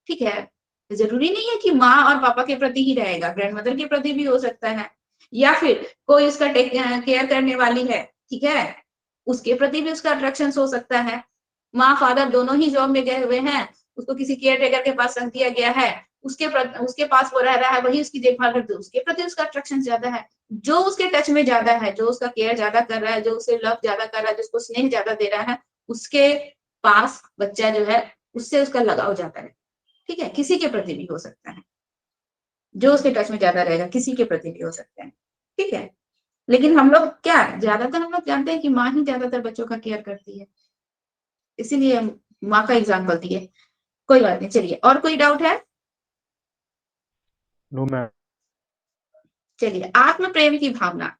ठीक है, जरूरी नहीं है कि माँ और पापा के प्रति ही रहेगा, ग्रैंड मदर के प्रति भी हो सकता है, या फिर कोई उसका केयर करने वाली है, ठीक है, उसके प्रति भी उसका अट्रैक्शन हो सकता है। माँ फादर दोनों ही जॉब में गए हुए हैं, उसको किसी केयर टेकर के पास रख दिया गया है, उसके पास वो रह रहा है, वही उसकी देखभाल करते, उसके प्रति उसका अट्रैक्शन ज्यादा है। जो उसके टच में ज्यादा है, जो उसका केयर ज्यादा कर रहा है, जो उसे लव ज्यादा कर रहा है, जिसको स्नेह ज्यादा दे रहा है, उसके पास बच्चा जो है उससे उसका लगाव ज्यादा है। ठीक है, किसी के प्रति भी हो सकता है, जो उसके टच में ज्यादा रहेगा किसी के प्रति भी हो सकता है। ठीक है, लेकिन हम लोग क्या ज्यादातर हम लोग जानते हैं कि माँ ही ज्यादातर बच्चों का केयर करती है, इसीलिए माँ का एग्जाम्पल दिए। कोई बात नहीं, चलिए और कोई डाउट है?
No ma'am.
चलिए, आत्म प्रेम की भावना,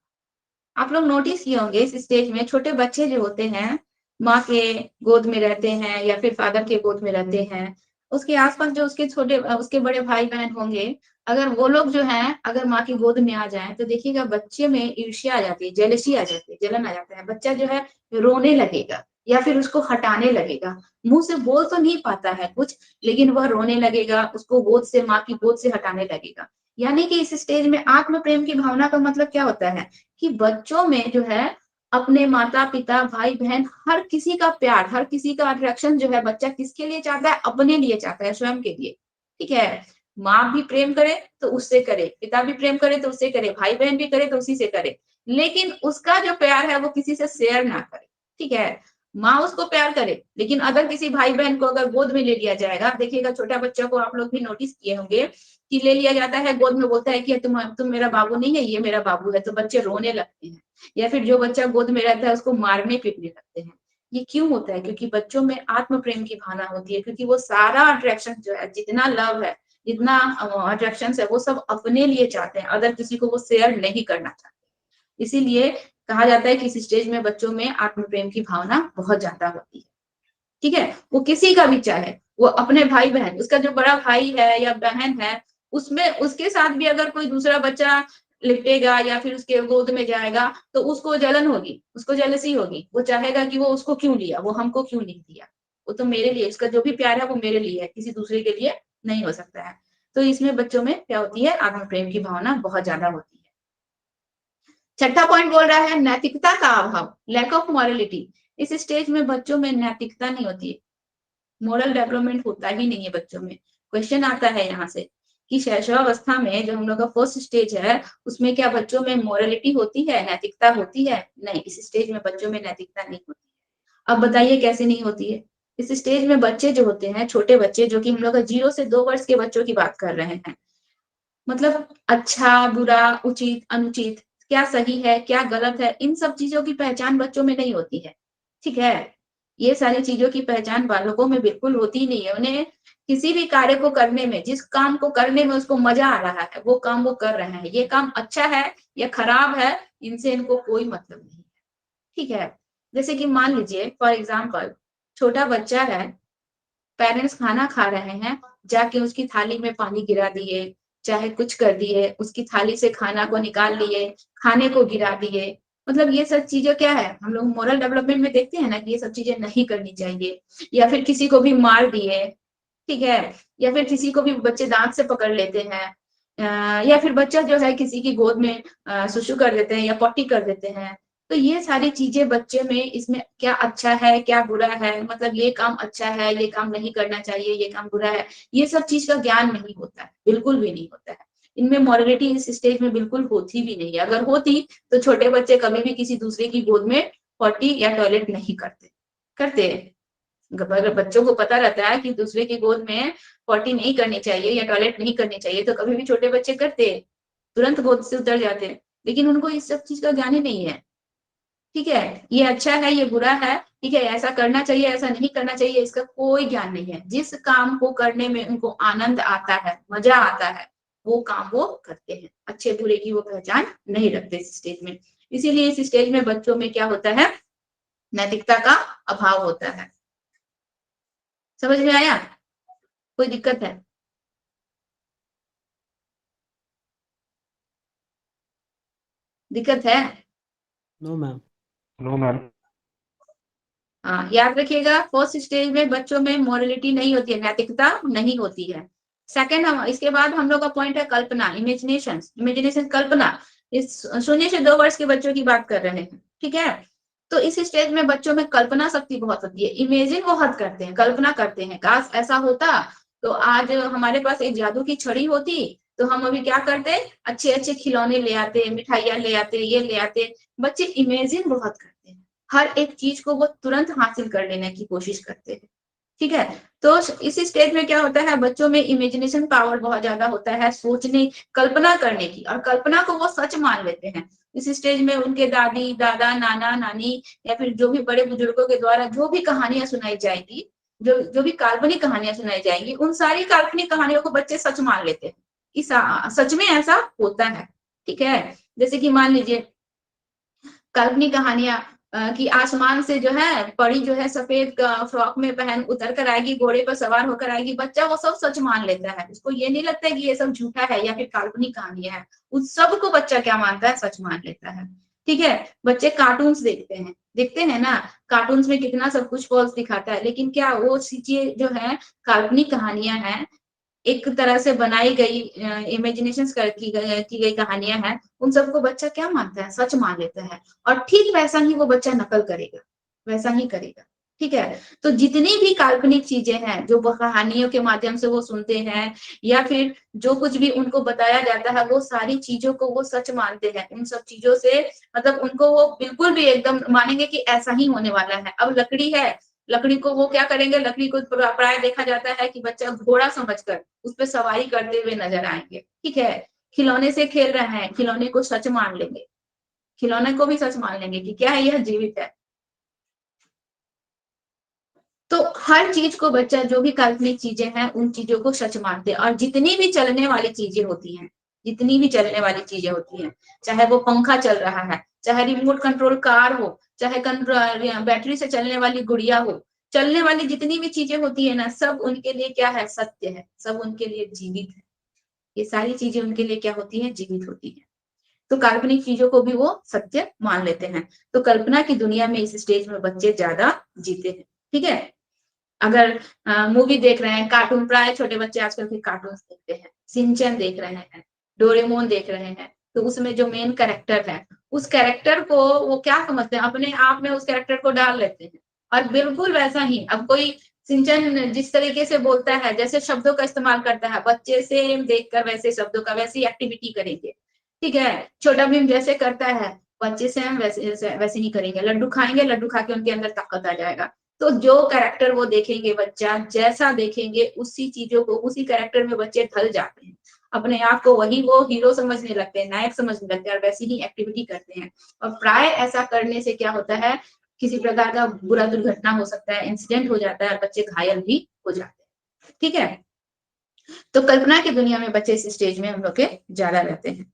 आप लोग नोटिस किए होंगे इस स्टेज में छोटे बच्चे जो होते हैं माँ के गोद में रहते हैं या फिर फादर के गोद में रहते हैं, उसके आसपास जो उसके छोटे उसके बड़े भाई बहन होंगे, अगर वो लोग जो हैं अगर माँ की गोद में आ जाएं तो देखिएगा बच्चे में ईर्ष्या आ जाती है, जेलसी आ जाती है, जलन आ जाता है, बच्चा जो है रोने लगेगा या फिर उसको हटाने लगेगा। मुंह से बोल तो नहीं पाता है कुछ, लेकिन वह रोने लगेगा, उसको गोद से माँ की गोद से हटाने लगेगा। यानी कि इस स्टेज में आत्म प्रेम की भावना का मतलब क्या होता है कि बच्चों में जो है अपने माता पिता भाई बहन हर किसी का प्यार, हर किसी का अट्रैक्शन जो है बच्चा किसके लिए चाहता है, अपने लिए चाहता है, स्वयं के लिए। ठीक है, माँ भी प्रेम करे तो उससे करे, पिता भी प्रेम करे तो उससे करे, भाई बहन भी करे तो उसी से करे, लेकिन उसका जो प्यार है वो किसी से शेयर ना करे। ठीक है, माँ उसको प्यार करे, लेकिन अगर किसी भाई बहन को अगर गोद में ले लिया जाएगा, देखिएगा छोटा बच्चा को आप लोग भी नोटिस किए होंगे कि ले लिया जाता है गोद में, बोलता है कि तुम मेरा बाबू नहीं है, ये मेरा बाबू है, तो बच्चे रोने लगते हैं, या फिर जो बच्चा गोद में रहता है उसको मारने पीटने लगते हैं। ये क्यों होता है? क्योंकि बच्चों में आत्म प्रेम की भावना होती है, क्योंकि वो सारा अट्रैक्शन जो है, जितना लव है, जितना अट्रैक्शन है, वो सब अपने लिए चाहते हैं, अदर किसी को वो शेयर नहीं करना चाहते। इसीलिए कहा जाता है कि इस स्टेज में बच्चों में आत्म प्रेम की भावना बहुत ज्यादा होती है। ठीक है, वो किसी का भी चाहे, वो अपने भाई बहन, उसका जो बड़ा भाई है या बहन है, उसमें उसके साथ भी अगर कोई दूसरा बच्चा लिपटेगा या फिर उसके गोद में जाएगा तो उसको जलन होगी, उसको जेलसी होगी, वो चाहेगा कि वो उसको क्यों लिया, वो हमको क्यों नहीं दिया, वो तो मेरे लिए, उसका जो भी प्यार है वो मेरे लिए है, किसी दूसरे के लिए नहीं हो सकता है। तो इसमें बच्चों में क्या होती है, आत्म प्रेम की भावना बहुत ज्यादा होती है। छठा पॉइंट बोल रहा है नैतिकता का अभाव, लैक ऑफ मॉरलिटी। इस स्टेज में बच्चों में नैतिकता नहीं होती है, मोरल डेवलपमेंट होता ही नहीं है बच्चों में। क्वेश्चन आता है यहाँ से कि शैशवावस्था में जो हम लोग का फर्स्ट स्टेज है, उसमें क्या बच्चों में मोरलिटी होती है, नैतिकता होती है? नहीं, इस स्टेज में बच्चों में नैतिकता नहीं होती है। अब बताइए कैसे नहीं होती है? इस स्टेज में बच्चे जो होते हैं, छोटे बच्चे, जो कि हम लोग 0 से 2 वर्ष के बच्चों की बात कर रहे हैं, मतलब अच्छा बुरा उचित अनुचित, क्या सही है क्या गलत है, इन सब चीजों की पहचान बच्चों में नहीं होती है। ठीक है, ये सारी चीजों की पहचान बालकों में बिल्कुल होती ही नहीं है। उन्हें किसी भी कार्य को करने में, जिस काम को करने में उसको मजा आ रहा है वो काम वो कर रहे हैं, ये काम अच्छा है या खराब है इनसे इनको कोई मतलब नहीं है। ठीक है, जैसे कि मान लीजिए फॉर एग्जाम्पल छोटा बच्चा है, पेरेंट्स खाना खा रहे हैं, जाके उसकी थाली में पानी गिरा दिए, चाहे कुछ कर दिए, उसकी थाली से खाना को निकाल लिए, खाने को गिरा दिए, मतलब ये सब चीजें क्या है, हम लोग मोरल डेवलपमेंट में देखते हैं ना कि ये सब चीजें नहीं करनी चाहिए। या फिर किसी को भी मार दिए, ठीक है, या फिर किसी को भी बच्चे दांत से पकड़ लेते हैं, या फिर बच्चा जो है किसी की गोद में सुसु कर देते हैं या पॉटी कर देते हैं। तो ये सारी चीजें बच्चे में, इसमें क्या अच्छा है क्या बुरा है, मतलब ये काम अच्छा है, ये काम नहीं करना चाहिए, ये काम बुरा है, ये सब चीज का ज्ञान नहीं होता है, बिल्कुल भी नहीं होता है। इनमें मॉरलिटी इस स्टेज में बिल्कुल होती भी नहीं है, अगर होती तो छोटे बच्चे कभी भी किसी दूसरे की गोद में पॉटी या टॉयलेट नहीं करते। करते अगर बच्चों को पता रहता है कि दूसरे की गोद में पॉटी नहीं करनी चाहिए या टॉयलेट नहीं करनी चाहिए तो कभी भी छोटे बच्चे करते, तुरंत गोद से उतर जाते, लेकिन उनको इस सब चीज का ज्ञान ही नहीं है। ठीक है, ये अच्छा है ये बुरा है, ठीक है, ऐसा करना चाहिए ऐसा नहीं करना चाहिए, इसका कोई ज्ञान नहीं है। जिस काम को करने में उनको आनंद आता है, मजा आता है, वो काम वो करते हैं, अच्छे बुरे की वो पहचान नहीं रखते इस स्टेज में। इसीलिए इस स्टेज में बच्चों में क्या होता है, नैतिकता का अभाव होता है। समझ में आया? कोई दिक्कत है? दिक्कत है?
No ma'am.
No ma'am.
हाँ, याद रखिएगा, फर्स्ट स्टेज में बच्चों में मोरलिटी नहीं होती है, नैतिकता नहीं होती है। सेकंड, हम इसके बाद हम लोग का पॉइंट है कल्पना, इमेजिनेशन। इमेजिनेशन, कल्पना, इस 0 से 2 वर्ष के बच्चों की बात कर रहे हैं, ठीक है। तो इस स्टेज में बच्चों में कल्पना शक्ति बहुत होती है, इमेजिन बहुत करते हैं, कल्पना करते हैं, काश ऐसा होता तो आज हमारे पास एक जादू की छड़ी होती, तो हम अभी क्या करते, अच्छे अच्छे खिलौने ले आते, मिठाइयां ले आते, ये ले आते। बच्चे इमेजिन बहुत करते हैं, हर एक चीज को वो तुरंत हासिल कर लेने की कोशिश करते हैं, ठीक है। तो इस स्टेज में क्या होता है, बच्चों में इमेजिनेशन पावर बहुत ज्यादा होता है, सोचने, कल्पना करने की, और कल्पना को वो सच मान लेते हैं। इस स्टेज में उनके दादी दादा, नाना नानी, या फिर जो भी बड़े बुजुर्गों के द्वारा जो भी कहानियां सुनाई जाएगी, जो भी काल्पनिक कहानियां सुनाई जाएंगी, उन सारी काल्पनिक कहानियों को बच्चे सच मान लेते हैं कि सच में ऐसा होता है, ठीक है। जैसे कि मान लीजिए काल्पनिक कहानियां कि आसमान से जो है परी जो है सफेद फ्रॉक में पहन उतर कर आएगी, घोड़े पर सवार होकर आएगी, बच्चा वो सब सच मान लेता है, उसको ये नहीं लगता है कि ये सब झूठा है या फिर काल्पनिक कहानियां है, उस सब को बच्चा क्या मानता है, सच मान लेता है, ठीक है। बच्चे कार्टून्स देखते हैं ना, कार्टून्स में कितना सब कुछ फॉल्स दिखाता है, लेकिन क्या वो चीजें जो है काल्पनिक कहानियां हैं, एक तरह से बनाई गई इमेजिनेशन की गई कहानियां हैं, उन सबको बच्चा क्या मानता है, सच मान लेता है, और ठीक वैसा ही वो बच्चा नकल करेगा, वैसा ही करेगा, ठीक है। तो जितनी भी काल्पनिक चीजें हैं जो वो कहानियों के माध्यम से वो सुनते हैं, या फिर जो कुछ भी उनको बताया जाता है, वो सारी चीजों को वो सच मानते हैं, उन सब चीजों से मतलब उनको वो बिल्कुल भी एकदम मानेंगे कि ऐसा ही होने वाला है। अब लकड़ी है, लकड़ी को वो क्या करेंगे, लकड़ी को प्राय देखा जाता है कि बच्चा घोड़ा समझकर उस पर सवारी करते हुए नजर आएंगे, ठीक है। खिलौने से खेल रहे हैं, खिलौने को सच मान लेंगे, खिलौने को भी सच मान लेंगे कि क्या है, यह जीवित है। तो हर चीज को बच्चा, जो भी काल्पनिक चीजें हैं उन चीजों को सच मानते हैं, और जितनी भी चलने वाली चीजें होती हैं, जितनी भी चलने वाली चीजें होती हैं, चाहे वो पंखा चल रहा है, चाहे रिमोट कंट्रोल कार हो, चाहे बैटरी से चलने वाली गुड़िया हो, चलने वाली जितनी भी चीजें होती है ना, सब उनके लिए क्या है, सत्य है, सब उनके लिए जीवित है। ये सारी चीजें उनके लिए क्या होती है, जीवित होती है। तो काल्पनिक चीजों को भी वो सत्य मान लेते हैं। तो कल्पना की दुनिया में इस स्टेज में बच्चे ज्यादा जीते हैं, ठीक है। अगर मूवी देख रहे हैं, कार्टून, प्राय छोटे बच्चे आजकल के कार्टून देखते हैं, सिंचन देख रहे हैं, डोरेमोन देख रहे हैं, तो उसमें जो मेन कैरेक्टर है, उस कैरेक्टर को वो क्या समझते हैं, अपने आप में उस कैरेक्टर को डाल लेते हैं, और बिल्कुल वैसा ही अब कोई सिंचन जिस तरीके से बोलता है, जैसे शब्दों का इस्तेमाल करता है, बच्चे से देखकर वैसे शब्दों का, वैसी एक्टिविटी करेंगे, ठीक है। छोटा भीम जैसे करता है, बच्चे से हम वैसे वैसे ही करेंगे, लड्डू खाएंगे, लड्डू खा के उनके अंदर ताकत आ जाएगा। तो जो कैरेक्टर वो देखेंगे, बच्चा जैसा देखेंगे उसी चीजों को, उसी कैरेक्टर में बच्चे ढल जाते हैं, अपने आप को वही वो हीरो समझने लगते हैं, नायक समझने लगते हैं, और वैसी ही एक्टिविटी करते हैं। और प्राय ऐसा करने से क्या होता है, किसी प्रकार का बुरा दुर्घटना हो सकता है, इंसिडेंट हो जाता है, बच्चे घायल भी हो जाते हैं, ठीक है। तो कल्पना की दुनिया में बच्चे इस स्टेज में हम लोग के ज्यादा रहते हैं।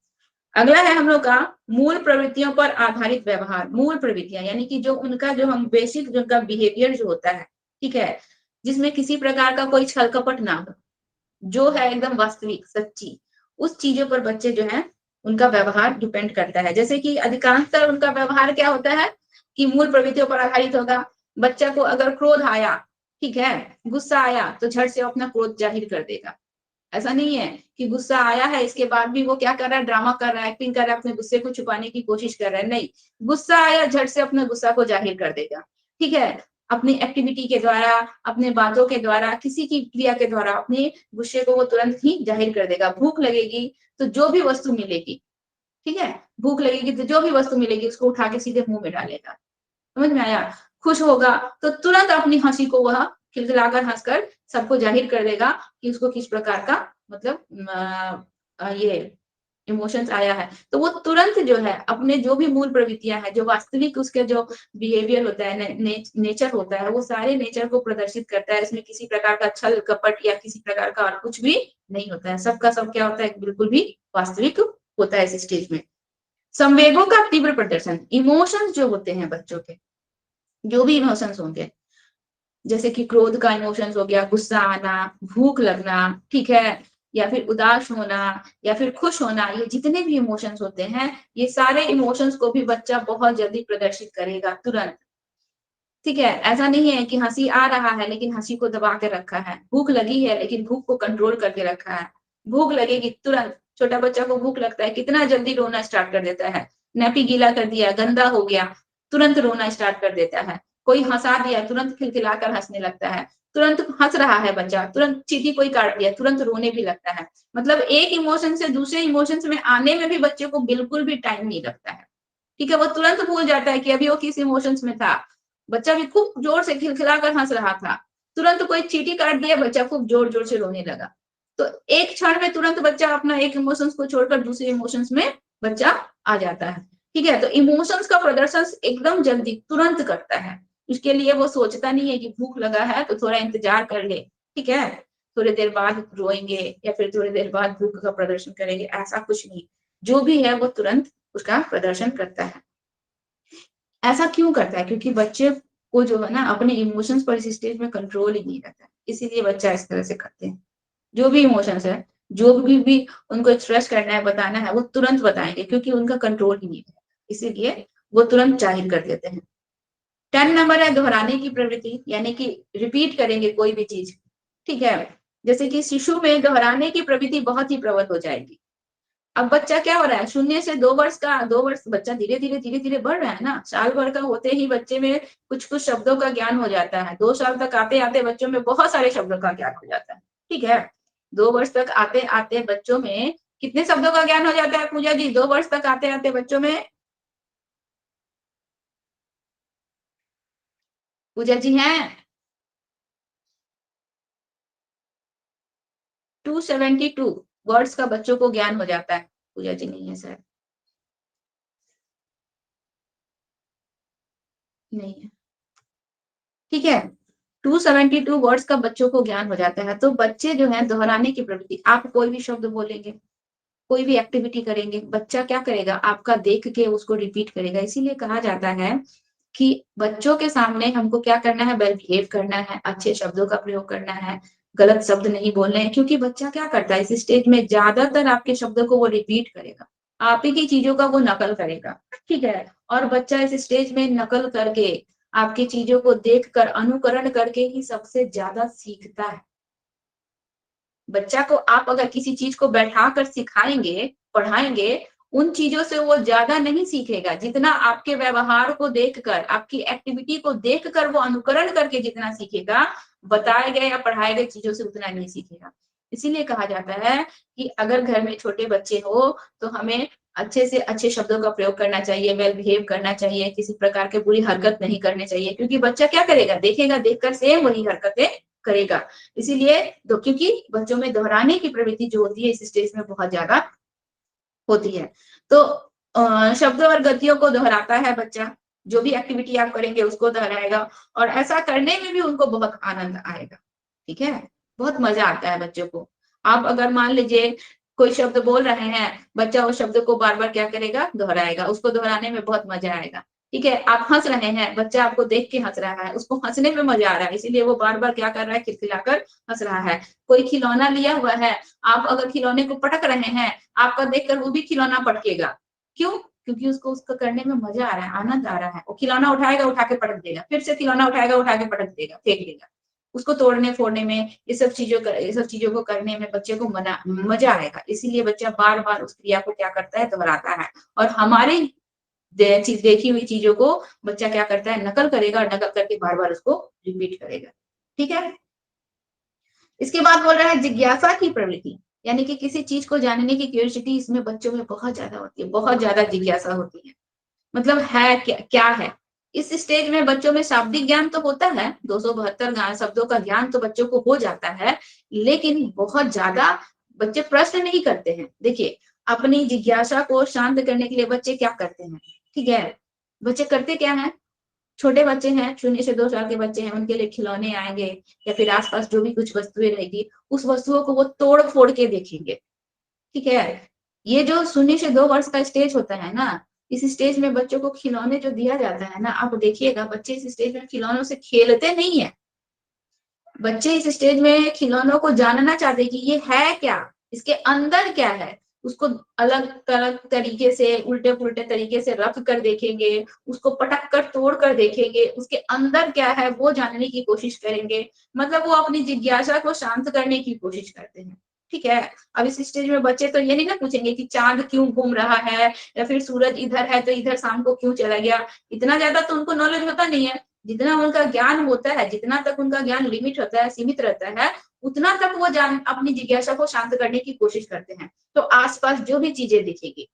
अगला है हम लोग का मूल प्रवृत्तियों पर आधारित व्यवहार। मूल प्रवृत्तियां यानी कि जो उनका, जो हम बेसिक, जो उनका बिहेवियर जो होता है, ठीक है, जिसमें किसी प्रकार का कोई छल कपट ना हो, जो है एकदम वास्तविक सच्ची, उस चीजों पर बच्चे जो है उनका व्यवहार डिपेंड करता है। जैसे कि अधिकांशतः उनका व्यवहार क्या होता है कि मूल प्रवृत्तियों पर आधारित होगा। बच्चा को अगर क्रोध आया, ठीक है, गुस्सा आया, तो झट से अपना क्रोध जाहिर कर देगा। ऐसा नहीं है कि गुस्सा आया है इसके बाद भी वो क्या कर रहा है, ड्रामा कर रहा है, एक्टिंग कर रहा है, अपने गुस्से को छुपाने की कोशिश कर रहा है, नहीं, गुस्सा आया झट से अपने गुस्सा को जाहिर कर देगा, ठीक है। अपनी एक्टिविटी के द्वारा, अपने बातों के द्वारा, किसी की क्रिया के द्वारा अपने गुस्से को वो तुरंत ही जाहिर कर देगा। भूख लगेगी तो जो भी वस्तु मिलेगी, ठीक है, भूख लगेगी तो जो भी वस्तु मिलेगी उसको उठा के सीधे मुंह में डालेगा, समझ में आया। खुश होगा तो तुरंत अपनी हंसी को वह खिलखिलाकर हंसकर सबको जाहिर कर देगा कि उसको किस प्रकार का मतलब ये इमोशंस आया है। तो वो तुरंत जो है अपने जो भी मूल प्रवृत्तियां हैं, जो वास्तविक उसके जो बिहेवियर होता है, नेचर होता है, वो सारे नेचर को प्रदर्शित करता है। इसमें किसी प्रकार का छल कपट या किसी प्रकार का और कुछ भी नहीं होता है। सबका सब क्या होता है, बिल्कुल भी वास्तविक होता है इस स्टेज में। संवेगों का तीव्र प्रदर्शन, इमोशंस जो होते हैं बच्चों के, जो भी इमोशंस होंगे, जैसे कि क्रोध का इमोशंस हो गया, गुस्सा आना, भूख लगना, ठीक है, या फिर उदास होना या फिर खुश होना, ये जितने भी इमोशंस होते हैं, ये सारे इमोशंस को भी बच्चा बहुत जल्दी प्रदर्शित करेगा तुरंत। ठीक है, ऐसा नहीं है कि हंसी आ रहा है लेकिन हंसी को दबा के रखा है, भूख लगी है लेकिन भूख को कंट्रोल करके रखा है। भूख लगेगी तुरंत, छोटा बच्चा को भूख लगता है कितना जल्दी रोना स्टार्ट कर देता है, नैपी गीला कर दिया, गंदा हो गया, तुरंत रोना स्टार्ट कर देता है। कोई हंसा दिया, तुरंत खिलखिलाकर हंसने लगता है, तुरंत हंस रहा है बच्चा, तुरंत चींटी कोई काट दिया, तुरंत रोने भी लगता है। मतलब एक इमोशन से दूसरे इमोशंस में आने में भी बच्चे को बिल्कुल भी टाइम नहीं लगता है। ठीक है, वो तुरंत भूल जाता है कि अभी वो किस इमोशंस में था। बच्चा भी खूब जोर से खिलखिलाकर हंस रहा था, तुरंत कोई चींटी काट दिया, बच्चा खूब जोर जोर से रोने लगा। तो एक क्षण में तुरंत बच्चा अपना एक इमोशंस को छोड़कर दूसरे इमोशंस में बच्चा आ जाता है। ठीक है, तो इमोशंस का प्रदर्शन एकदम जल्दी तुरंत करता है। इसके लिए वो सोचता नहीं है कि भूख लगा है तो थोड़ा इंतजार कर ले, ठीक है, थोड़ी देर बाद रोएंगे या फिर थोड़ी देर बाद भूख का प्रदर्शन करेंगे, ऐसा कुछ नहीं। जो भी है वो तुरंत उसका प्रदर्शन करता है। ऐसा क्यों करता है? क्योंकि बच्चे को जो है ना अपने इमोशंस पर इस स्टेज में कंट्रोल ही नहीं रहता है, इसीलिए बच्चा इस तरह से करते हैं। जो भी इमोशंस है, जो भी उनको एक्सप्रेस करना है, बताना है, वो तुरंत बताएंगे क्योंकि उनका कंट्रोल ही नहीं है, इसीलिए वो तुरंत जाहिर कर देते हैं। 10 नंबर है दोहराने की प्रवृत्ति, यानी कि रिपीट करेंगे कोई भी चीज। ठीक है, जैसे कि शिशु में दोहराने की प्रवृत्ति बहुत ही प्रबल हो जाएगी। अब बच्चा क्या हो रहा है, 0 से 2 वर्ष का, 2 वर्ष बच्चा धीरे धीरे बढ़ रहा है ना, साल भर का होते ही बच्चे में कुछ कुछ शब्दों का ज्ञान हो जाता है। 2 साल तक आते आते बच्चों में बहुत सारे शब्दों का ज्ञान हो जाता है। ठीक है, 2 वर्ष तक आते आते बच्चों में कितने शब्दों का ज्ञान हो जाता है पूजा जी? 2 वर्ष तक आते आते बच्चों में, पूजा जी हैं? 272 वर्ड्स का बच्चों को ज्ञान हो जाता है। पूजा जी नहीं है सर, नहीं है। ठीक है, 272 वर्ड्स का बच्चों को ज्ञान हो जाता है। तो बच्चे जो है दोहराने की प्रवृत्ति, आप कोई भी शब्द बोलेंगे, कोई भी एक्टिविटी करेंगे, बच्चा क्या करेगा, आपका देख के उसको रिपीट करेगा। इसीलिए कहा जाता है कि बच्चों के सामने हमको क्या करना है, वेल बिहेव करना है, अच्छे शब्दों का प्रयोग करना है, गलत शब्द नहीं बोलने हैं। क्योंकि बच्चा क्या करता है, इस स्टेज में ज्यादातर आपके शब्दों को वो रिपीट करेगा, आप ही की चीजों का वो नकल करेगा। ठीक है, और बच्चा इस स्टेज में नकल करके, आपकी चीजों को देखकर, अनुकरण करके ही सबसे ज्यादा सीखता है। बच्चा को आप अगर किसी चीज को बैठा कर सिखाएंगे, पढ़ाएंगे, उन चीजों से वो ज्यादा नहीं सीखेगा जितना आपके व्यवहार को देखकर, आपकी एक्टिविटी को देखकर वो अनुकरण करके जितना सीखेगा, बताए गए या पढ़ाए गए चीजों से उतना नहीं सीखेगा। इसीलिए कहा जाता है कि अगर घर में छोटे बच्चे हो तो हमें अच्छे से अच्छे शब्दों का प्रयोग करना चाहिए, वेल बिहेव करना चाहिए, किसी प्रकार के बुरी हरकत नहीं करनी चाहिए। क्योंकि बच्चा क्या करेगा, देखेगा, देखकर सेम वही हरकतें करेगा। इसीलिए क्योंकि बच्चों में दोहराने की प्रवृत्ति जो होती है इस स्टेज में बहुत ज्यादा होती है। तो शब्दों और गतियों को दोहराता है बच्चा, जो भी एक्टिविटी आप करेंगे उसको दोहराएगा, और ऐसा करने में भी उनको बहुत आनंद आएगा। ठीक है, बहुत मजा आता है बच्चों को। आप अगर मान लीजिए कोई शब्द बोल रहे हैं, बच्चा उस शब्द को बार बार क्या करेगा, दोहराएगा, उसको दोहराने में बहुत मजा आएगा। ठीक है, आप हंस रहे हैं, बच्चा आपको देख के हंस रहा है, उसको हंसने में मजा आ रहा है, इसीलिए वो बार बार क्या कर रहा है, खिलखिलाकर हंस रहा है। कोई खिलौना लिया हुआ है, आप अगर खिलौने को पटक रहे हैं, आपका देखकर वो भी खिलौना पटकेगा। क्यों? क्योंकि उसको उसका करने में मजा आ रहा है, आनंद आ रहा है। वो खिलौना उठाएगा, उठा के पटक देगा, फिर से खिलौना उठाएगा, उठा के पटक देगा, फेंक देगा। उसको तोड़ने फोड़ने में, ये सब चीजों को करने में बच्चे को मजा आएगा। इसीलिए बच्चा बार बार उस क्रिया को क्या करता है, दोहराता है। और हमारे देखी हुई चीजों को बच्चा क्या करता है, नकल करेगा, और नकल करके बार बार उसको रिपीट करेगा। ठीक है, इसके बाद बोल रहा है जिज्ञासा की प्रवृत्ति, यानी कि किसी चीज को जानने की क्यूरियोसिटी इसमें बच्चों में बहुत ज्यादा होती है, बहुत ज्यादा जिज्ञासा होती है। मतलब है क्या है। इस स्टेज में बच्चों में शाब्दिक ज्ञान तो होता है, 272 शब्दों का ज्ञान तो बच्चों को हो जाता है, लेकिन बहुत ज्यादा बच्चे प्रश्न नहीं करते हैं। देखिए, अपनी जिज्ञासा को शांत करने के लिए बच्चे क्या करते हैं, ठीक है, बच्चे करते क्या है, छोटे बच्चे हैं, 0 से 2 साल के बच्चे हैं, उनके लिए खिलौने आएंगे या फिर आसपास जो भी कुछ वस्तुएं रहेगी, उस वस्तुओं को वो तोड़ फोड़ के देखेंगे। ठीक है, ये जो 0 से 2 वर्ष का स्टेज होता है ना, इस स्टेज में बच्चों को खिलौने जो दिया जाता है ना, आप देखिएगा बच्चे इस स्टेज में खिलौनों से खेलते नहीं है, बच्चे इस स्टेज में खिलौनों को जानना चाहते हैं कि ये है क्या, इसके अंदर क्या है। उसको अलग अलग तरीके से, उल्टे पुल्टे तरीके से रख कर देखेंगे, उसको पटक कर तोड़ कर देखेंगे, उसके अंदर क्या है वो जानने की कोशिश करेंगे। मतलब वो अपनी जिज्ञासा को शांत करने की कोशिश करते हैं। ठीक है। अब इस स्टेज में बच्चे तो ये नहीं ना पूछेंगे कि चांद क्यों घूम रहा है, या फिर सूरज इधर है तो इधर शाम को क्यों चला गया। इतना ज्यादा तो उनको नॉलेज होता नहीं है। जितना उनका ज्ञान होता है, जितना तक उनका ज्ञान लिमिट होता है, सीमित रहता है, उतना तक वो जान अपनी जिज्ञासा को शांत करने की कोशिश करते हैं। तो आसपास जो भी चीजें दिखेगी,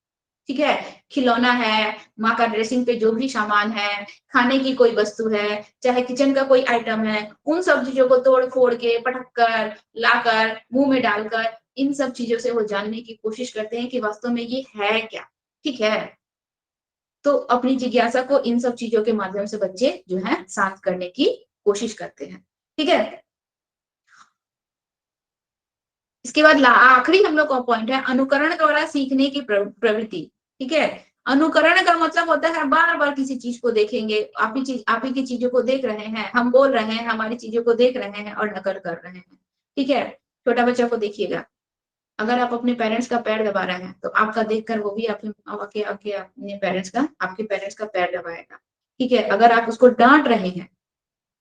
ठीक है, खिलौना है, माँ का ड्रेसिंग पे जो भी सामान है, खाने की कोई वस्तु है, चाहे किचन का कोई आइटम है, उन सब चीजों को तोड़ फोड़ के, पटक कर, लाकर, मुंह में डालकर, इन सब चीजों से वो जानने की कोशिश करते हैं कि वास्तव में ये है क्या। ठीक है। तो अपनी जिज्ञासा को इन सब चीजों के माध्यम से बच्चे जो है शांत करने की कोशिश करते हैं। ठीक है। इसके बाद आखिरी हम लोग का पॉइंट है अनुकरण द्वारा सीखने की प्रवृत्ति। ठीक है। अनुकरण का मतलब होता है बार बार किसी चीज को देखेंगे, आप ही की चीजों को देख रहे हैं, हम बोल रहे हैं, हमारी चीजों को देख रहे हैं और नकल कर रहे हैं। ठीक है। छोटा बच्चा को देखिएगा, अगर आप अपने पेरेंट्स का पैर दबा रहे हैं तो आपका देखकर वो भी आपके अपने पेरेंट्स का, आपके पेरेंट्स का पैर दबाएगा। ठीक है। अगर आप उसको डांट रहे हैं,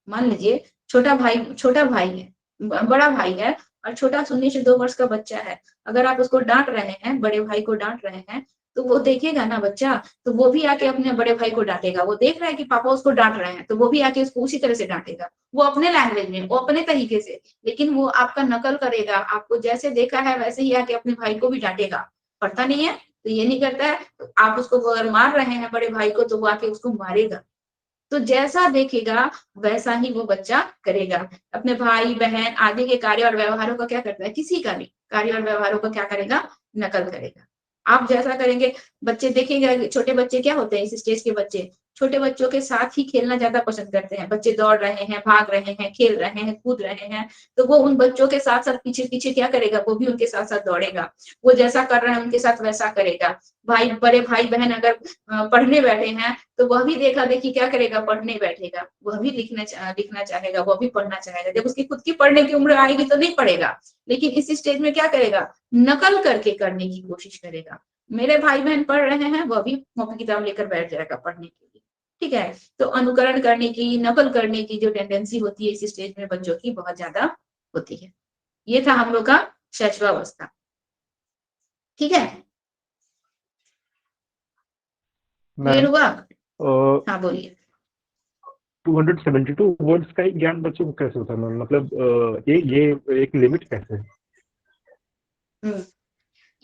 मान लीजिए छोटा भाई है, बड़ा भाई है, और छोटा 0 से 2 वर्ष का बच्चा है, अगर आप उसको डांट रहे हैं, बड़े भाई को डांट रहे हैं, तो वो देखेगा ना बच्चा, तो वो भी आके अपने बड़े भाई को डांटेगा। वो देख रहा है कि पापा उसको डांट रहे हैं, तो वो भी आके उसको उसी तरह से डांटेगा, वो अपने लैंग्वेज में, वो अपने तरीके से। लेकिन वो आपका नकल करेगा, आपको जैसे देखा है वैसे ही आके अपने भाई को भी डांटेगा। पढ़ता नहीं है तो ये नहीं करता है, तो आप उसको अगर मार रहे हैं बड़े भाई को, तो वो आके उसको मारेगा। तो जैसा देखेगा वैसा ही वो बच्चा करेगा। अपने भाई बहन आदि के कार्य और व्यवहारों का क्या करता है, किसी का भी कार्य और व्यवहारों का क्या करेगा, नकल करेगा। आप जैसा करेंगे, बच्चे देखेंगे, छोटे बच्चे क्या होते हैं इस स्टेज के बच्चे, छोटे बच्चों के साथ ही खेलना ज्यादा पसंद करते हैं। बच्चे दौड़ रहे हैं, भाग रहे हैं, खेल रहे हैं, कूद रहे हैं, तो वो उन बच्चों के साथ साथ पीछे पीछे क्या करेगा, वो भी उनके साथ साथ दौड़ेगा। वो जैसा कर रहे हैं उनके साथ वैसा करेगा। बड़े भाई बहन अगर पढ़ने बैठे हैं, तो वह भी देखा देखी क्या करेगा, पढ़ने बैठेगा। वह भी लिखना चाहेगा, वह भी पढ़ना चाहेगा। जब उसकी खुद की पढ़ने की उम्र आएगी तो नहीं पढ़ेगा, लेकिन इस स्टेज में क्या करेगा, नकल करके करने की कोशिश करेगा। मेरे भाई बहन पढ़ रहे हैं, वह भी कॉपी किताब लेकर बैठ जाएगा पढ़ने के लिए। ठीक है। तो अनुकरण करने की, नकल करने की जो टेंडेंसी होती है इस स्टेज में बच्चों की, बहुत ज्यादा होती है। ये था हम लोग का शैशवावस्था। ठीक है। क्लियर
मैम
हुआ? हाँ बोलिए।
272 वर्ड्स का ही ज्ञान बच्चों को कैसे होता है मैम? मतलब ये एक लिमिट कैसे है?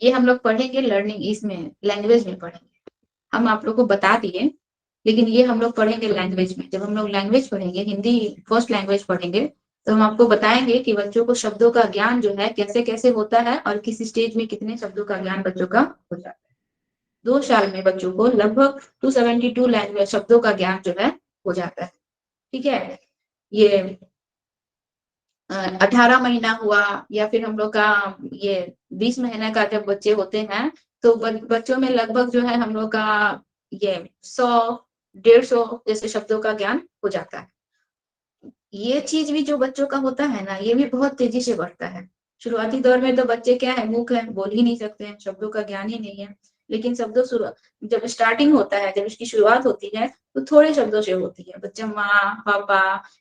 ये हम लोग पढ़ेंगे लर्निंग, इसमें लैंग्वेज में पढ़ेंगे। हम आप लोग को बता दिए, लेकिन ये हम लोग पढ़ेंगे लैंग्वेज में। जब हम लोग लैंग्वेज पढ़ेंगे, हिंदी फर्स्ट लैंग्वेज पढ़ेंगे, तो हम आपको बताएंगे कि बच्चों को शब्दों का ज्ञान जो है कैसे कैसे होता है, और किस स्टेज में कितने शब्दों का ज्ञान बच्चों का हो जाता है। 2 साल में बच्चों को लगभग 272 लैंग्वेज शब्दों का ज्ञान जो है हो जाता है। ठीक है। ये 18 महीना हुआ, या फिर हम लोग का ये 20 महीने का जब बच्चे होते हैं, तो बच्चों में लगभग जो है हम लोग का ये 100-150 जैसे शब्दों का ज्ञान हो जाता है। ये चीज भी जो बच्चों का होता है ना, ये भी बहुत तेजी से बढ़ता है। शुरुआती दौर में तो बच्चे क्या है, मूक है, बोल ही नहीं सकते हैं, शब्दों का ज्ञान ही नहीं है। लेकिन जब स्टार्टिंग होता है, जब इसकी शुरुआत होती है, तो थोड़े शब्दों से होती है। बच्चा माँ पापा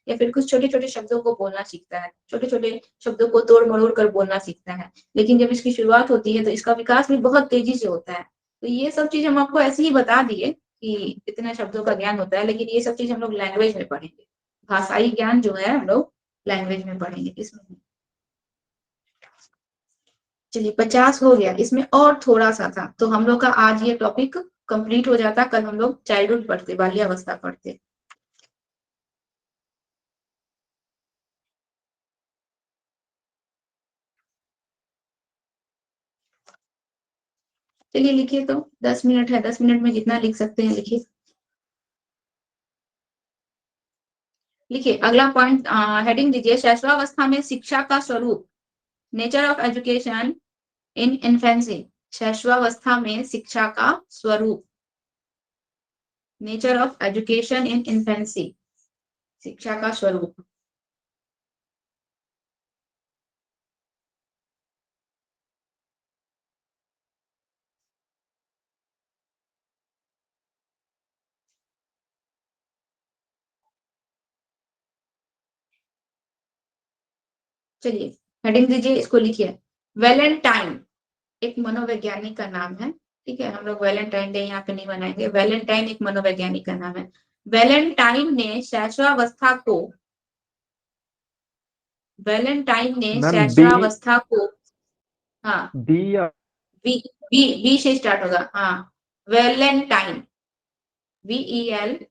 या फिर कुछ छोटे छोटे शब्दों को बोलना सीखता है, छोटे छोटे शब्दों को तोड़ मरोड़ कर बोलना सीखता है। लेकिन जब इसकी शुरुआत होती है तो इसका विकास भी बहुत तेजी से होता है। तो ये सब चीज हम आपको ऐसे ही बता दिए कि इतने शब्दों का ज्ञान होता है, लेकिन ये सब चीज हम लोग लैंग्वेज में पढ़ेंगे। भाषाई ज्ञान जो है हम लोग लैंग्वेज में पढ़ेंगे इसमें। चलिए 50 हो गया, इसमें और थोड़ा सा था तो हम लोग का आज ये टॉपिक कंप्लीट हो जाता। कल हम लोग चाइल्डहुड पढ़ते, बाल्यावस्था पढ़ते। चलिए लिखिए, तो 10 मिनट है, 10 मिनट में जितना लिख सकते हैं लिखिए। लिखिए अगला पॉइंट, हेडिंग दीजिए शैशवावस्था में शिक्षा का स्वरूप, nature of education in infancy. शैशवावस्था में शिक्षा का स्वरूप, nature of education in infancy, शिक्षा का स्वरूप। चलिए हेडिंग दीजिए, इसको लिखिए। वैलेंटाइन एक मनोवैज्ञानिक का नाम है, ठीक है। हम लोग वैलेंटाइन डे यहाँ पे नहीं मनाएंगे। वैलेंटाइन एक मनोवैज्ञानिक का नाम है। वैलेंटाइन ने शैशवावस्था को, वैलेंटाइन ने
मैम बी
शैशवावस्था को, हाँ
बी या
बी, बी से स्टार्ट होगा, हाँ। वैलेंटाइन, VELENTAINE,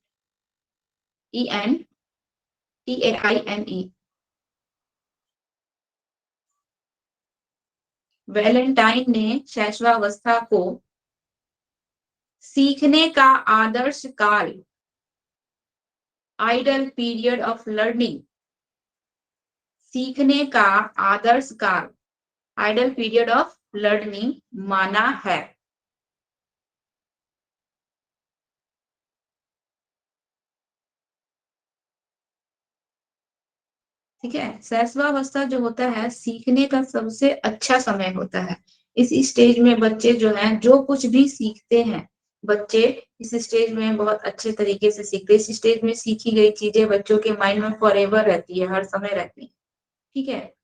वैलेंटाइन ने शैशवावस्था को सीखने का आदर्श काल, आइडल पीरियड ऑफ लर्निंग, सीखने का आदर्श काल, आइडल पीरियड ऑफ लर्निंग माना है। ठीक है, शैशवावस्था जो होता है सीखने का सबसे अच्छा समय होता है। इस स्टेज में बच्चे जो हैं जो कुछ भी सीखते हैं, बच्चे इस स्टेज में बहुत अच्छे तरीके से सीखते हैं। इस स्टेज में सीखी गई चीजें बच्चों के माइंड में फॉरएवर रहती है, हर समय रहती है। ठीक है,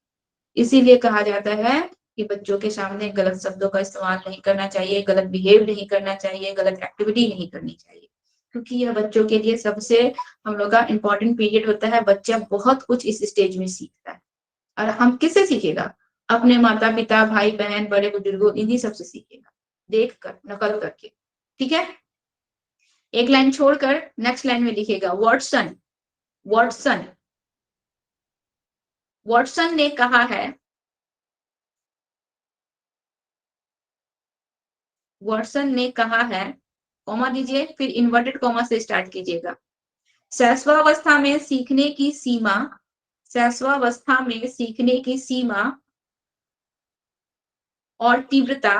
इसीलिए कहा जाता है कि बच्चों के सामने गलत शब्दों का इस्तेमाल नहीं करना चाहिए, गलत बिहेव नहीं करना चाहिए, गलत एक्टिविटी नहीं करनी चाहिए, क्योंकि यह बच्चों के लिए सबसे हम लोग का इम्पोर्टेंट पीरियड होता है। बच्चा बहुत कुछ इस स्टेज में सीखता है, और हम किससे सीखेगा? अपने माता पिता, भाई बहन, बड़े बुजुर्गों, इन्हीं सबसे सीखेगा, देख कर, नकल करके। ठीक है, एक लाइन छोड़कर नेक्स्ट लाइन में लिखेगा वॉटसन। वॉटसन, वॉटसन ने कहा है, वॉटसन ने कहा है, कॉमा दीजिए, फिर इन्वर्टेड कॉमा से स्टार्ट कीजिएगा। शैशवावस्था में सीखने की सीमा, शैशवावस्था में सीखने की सीमा और तीव्रता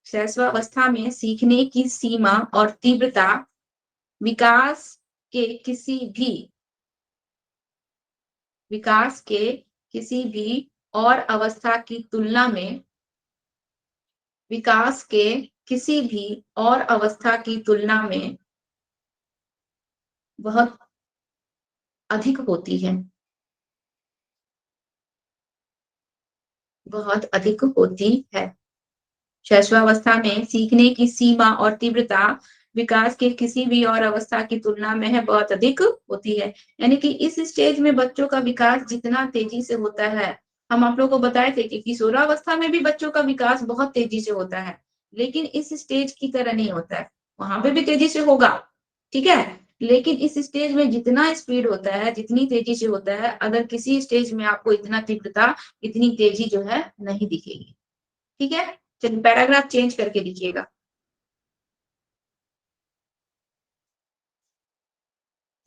शैशवावस्था में सीखने की सीमा और तीव्रता विकास के किसी भी, विकास के किसी भी और अवस्था की तुलना में, विकास के किसी भी और अवस्था की तुलना में बहुत अधिक होती है, बहुत अधिक होती है। शैशवावस्था में सीखने की सीमा और तीव्रता विकास के किसी भी और अवस्था की तुलना में है बहुत अधिक होती है। यानी कि इस स्टेज में बच्चों का विकास जितना तेजी से होता है, हम आप लोगों को बताए थे कि किशोरावस्था में भी बच्चों का विकास बहुत तेजी से होता है, लेकिन इस स्टेज की तरह नहीं होता है। वहां पे भी तेजी से होगा, ठीक है, लेकिन इस स्टेज में जितना स्पीड होता है, जितनी तेजी से होता है, अगर किसी स्टेज में आपको इतना तीव्रता, इतनी तेजी जो है नहीं दिखेगी। ठीक है, चलिए पैराग्राफ चेंज करके लिखिएगा।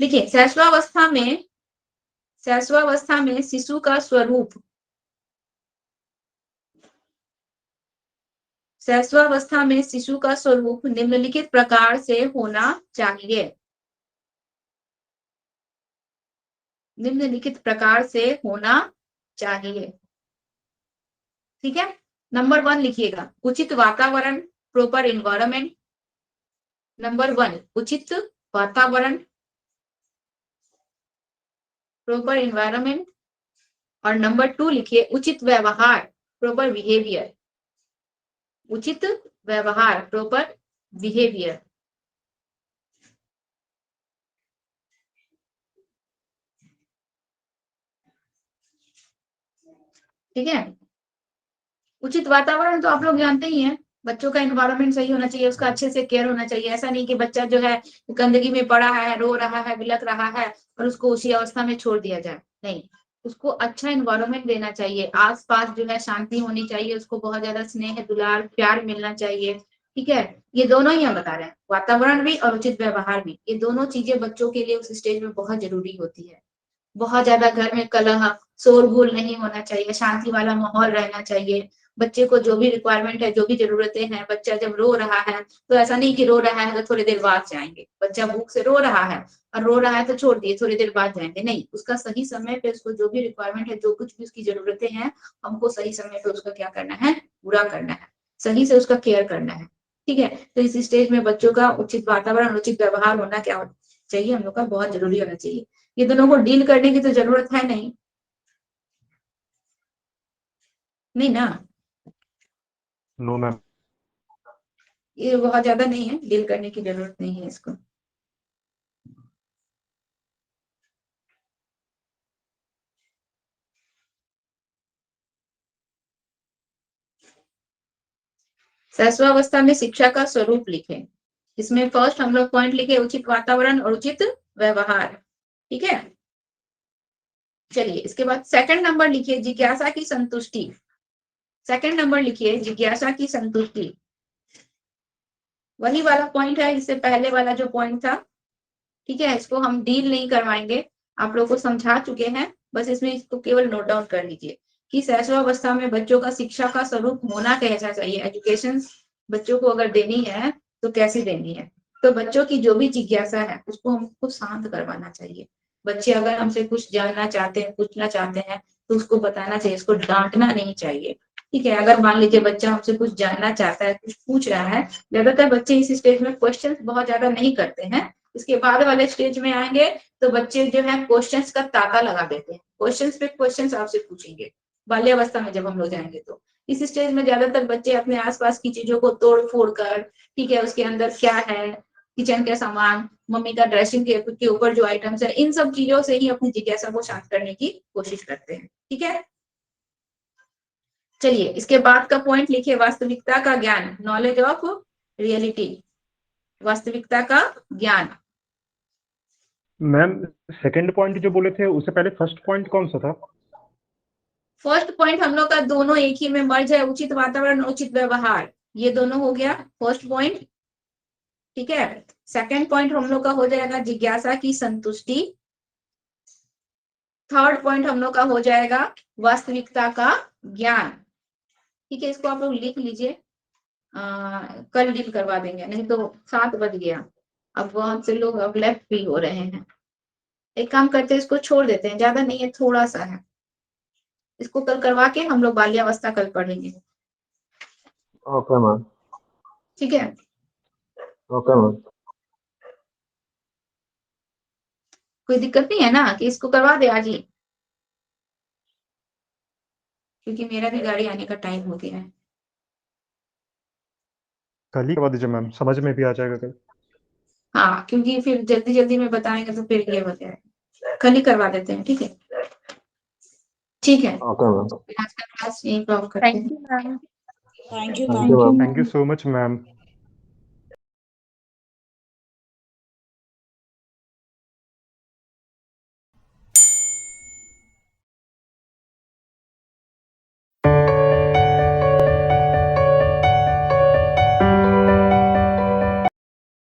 देखिए, शैशवावस्था में, शैशवावस्था में शिशु का स्वरूप, शैशवावस्था में शिशु का स्वरूप निम्नलिखित प्रकार से होना चाहिए, निम्नलिखित प्रकार से होना चाहिए। ठीक है, नंबर 1 लिखिएगा, उचित वातावरण, प्रॉपर एनवायरनमेंट। नंबर 1 उचित वातावरण, प्रॉपर एनवायरनमेंट। और नंबर 2 लिखिए उचित व्यवहार, प्रॉपर बिहेवियर, उचित व्यवहार, प्रॉपर बिहेवियर। ठीक है, उचित वातावरण तो आप लोग जानते ही हैं, बच्चों का एनवायरनमेंट सही होना चाहिए, उसका अच्छे से केयर होना चाहिए। ऐसा नहीं कि बच्चा जो है गंदगी में पड़ा है, रो रहा है, बिलख रहा है और उसको उसी अवस्था में छोड़ दिया जाए, नहीं। उसको अच्छा एनवायरनमेंट देना चाहिए, आसपास जो है शांति होनी चाहिए, उसको बहुत ज्यादा स्नेह, दुलार, प्यार मिलना चाहिए। ठीक है, ये दोनों ही हम बता रहे हैं, वातावरण भी और उचित व्यवहार भी, ये दोनों चीजें बच्चों के लिए उस स्टेज में बहुत जरूरी होती है। बहुत ज्यादा घर में कलह, शोरगुल नहीं होना चाहिए, शांति वाला माहौल रहना चाहिए। बच्चे को जो भी रिक्वायरमेंट है, जो भी जरूरतें हैं, बच्चा जब रो रहा है तो ऐसा नहीं कि रो रहा है तो थोड़ी देर बाद जाएंगे, बच्चा भूख से रो रहा है और रो रहा है तो छोड़ दिए थोड़ी देर बाद जाएंगे, नहीं। उसका सही समय पे उसको जो भी रिक्वायरमेंट है, जो कुछ भी उसकी जरूरतें हैं, हमको सही समय पे उसका क्या करना है, पूरा करना है, सही से उसका केयर करना है। ठीक है, तो इस स्टेज में बच्चों का उचित वातावरण, उचित व्यवहार होना क्या चाहिए हम लोग का, बहुत जरूरी होना चाहिए। ये दोनों को डील करने की तो जरूरत है नहीं, नहीं ना,
नो मैम।
ये बहुत ज्यादा नहीं है, डील करने की जरूरत नहीं है इसको। सहस्वावस्था में शिक्षा का स्वरूप लिखें। इसमें फर्स्ट हम लोग पॉइंट लिखे उचित वातावरण और उचित व्यवहार, ठीक है। चलिए इसके बाद सेकंड नंबर लिखिए जिज्ञासा की संतुष्टि। सेकंड नंबर लिखिए जिज्ञासा की संतुष्टि। वही वाला पॉइंट है, इससे पहले वाला जो पॉइंट था, ठीक है। इसको हम डील नहीं करवाएंगे, आप लोग को समझा चुके हैं, बस इसमें इसको केवल नोट डाउन कर लीजिए कि सहस्वावस्था में बच्चों का शिक्षा का स्वरूप होना कैसा चाहिए। एजुकेशन बच्चों को अगर देनी है तो कैसी देनी है, तो बच्चों की जो भी जिज्ञासा है उसको हमको शांत करवाना चाहिए। बच्चे अगर हमसे कुछ जानना चाहते हैं, पूछना चाहते हैं, तो उसको बताना चाहिए, उसको डांटना नहीं चाहिए, ठीक है। अगर मान लीजिए बच्चा हमसे कुछ जानना चाहता है, कुछ पूछ रहा है, ज्यादातर बच्चे इस स्टेज में क्वेश्चन बहुत ज्यादा नहीं करते हैं। इसके बाद वाले स्टेज में आएंगे तो बच्चे जो है क्वेश्चंस का ताका लगा देते हैं, क्वेश्चंस पे क्वेश्चंस आपसे पूछेंगे। बाल्यावस्था में जब हम लोग जाएंगे तो इस स्टेज में ज्यादातर बच्चे अपने आसपास की चीजों को तोड़ फोड़ कर, ठीक है, उसके अंदर क्या है, किचन के सामान, मम्मी का ड्रेसिंग के ऊपर जो आइटम्स है, इन सब चीजों से ही अपनी जिज्ञासा को शांत करने की कोशिश करते हैं, ठीक है। चलिए इसके बाद का पॉइंट लिखिए वास्तविकता का ज्ञान, नॉलेज ऑफ रियलिटी। वास्तविकता का ज्ञान।
मैम सेकंड पॉइंट जो बोले थे उससे पहले फर्स्ट पॉइंट कौन सा था?
फर्स्ट पॉइंट हम लोग का दोनों एक ही में मर्ज है, उचित वातावरण उचित व्यवहार, ये दोनों हो गया फर्स्ट पॉइंट, ठीक है। सेकंड पॉइंट हम लोग का हो जाएगा जिज्ञासा की संतुष्टि। थर्ड पॉइंट हम लोग का हो जाएगा वास्तविकता का ज्ञान, ठीक है। इसको आप लोग लिख लीजिए, कल डील करवा देंगे, नहीं तो 7 बज गया, अब बहुत से लोग अब लेफ्ट भी हो रहे हैं। एक काम करते हैं, इसको छोड़ देते हैं, ज्यादा नहीं है, थोड़ा सा है, इसको कल करवा के हम लोग बाल्यावस्था कल पढ़ेंगे,
ओके मैम।
ठीक है।
Okay ma'am.
कोई दिक्कत नहीं है ना कि इसको करवा दे आज ही, क्योंकि मेरा भी गाड़ी आने का टाइम हो गया है।
कल ही करवा दीजिए मैम, समझ में भी आ जाएगा कल।
हाँ, क्योंकि फिर जल्दी जल्दी में बताएंगे तो फिर ये हो जाएगा, कल ही करवा देते हैं, ठीक है। ठीक है,
ओके मैम।
आज का क्लास यहीं पे ऑफ करते हैं।
Thank you ma'am.
Thank you
thank
ma'am.
You ma'am.
Thank you so much ma'am.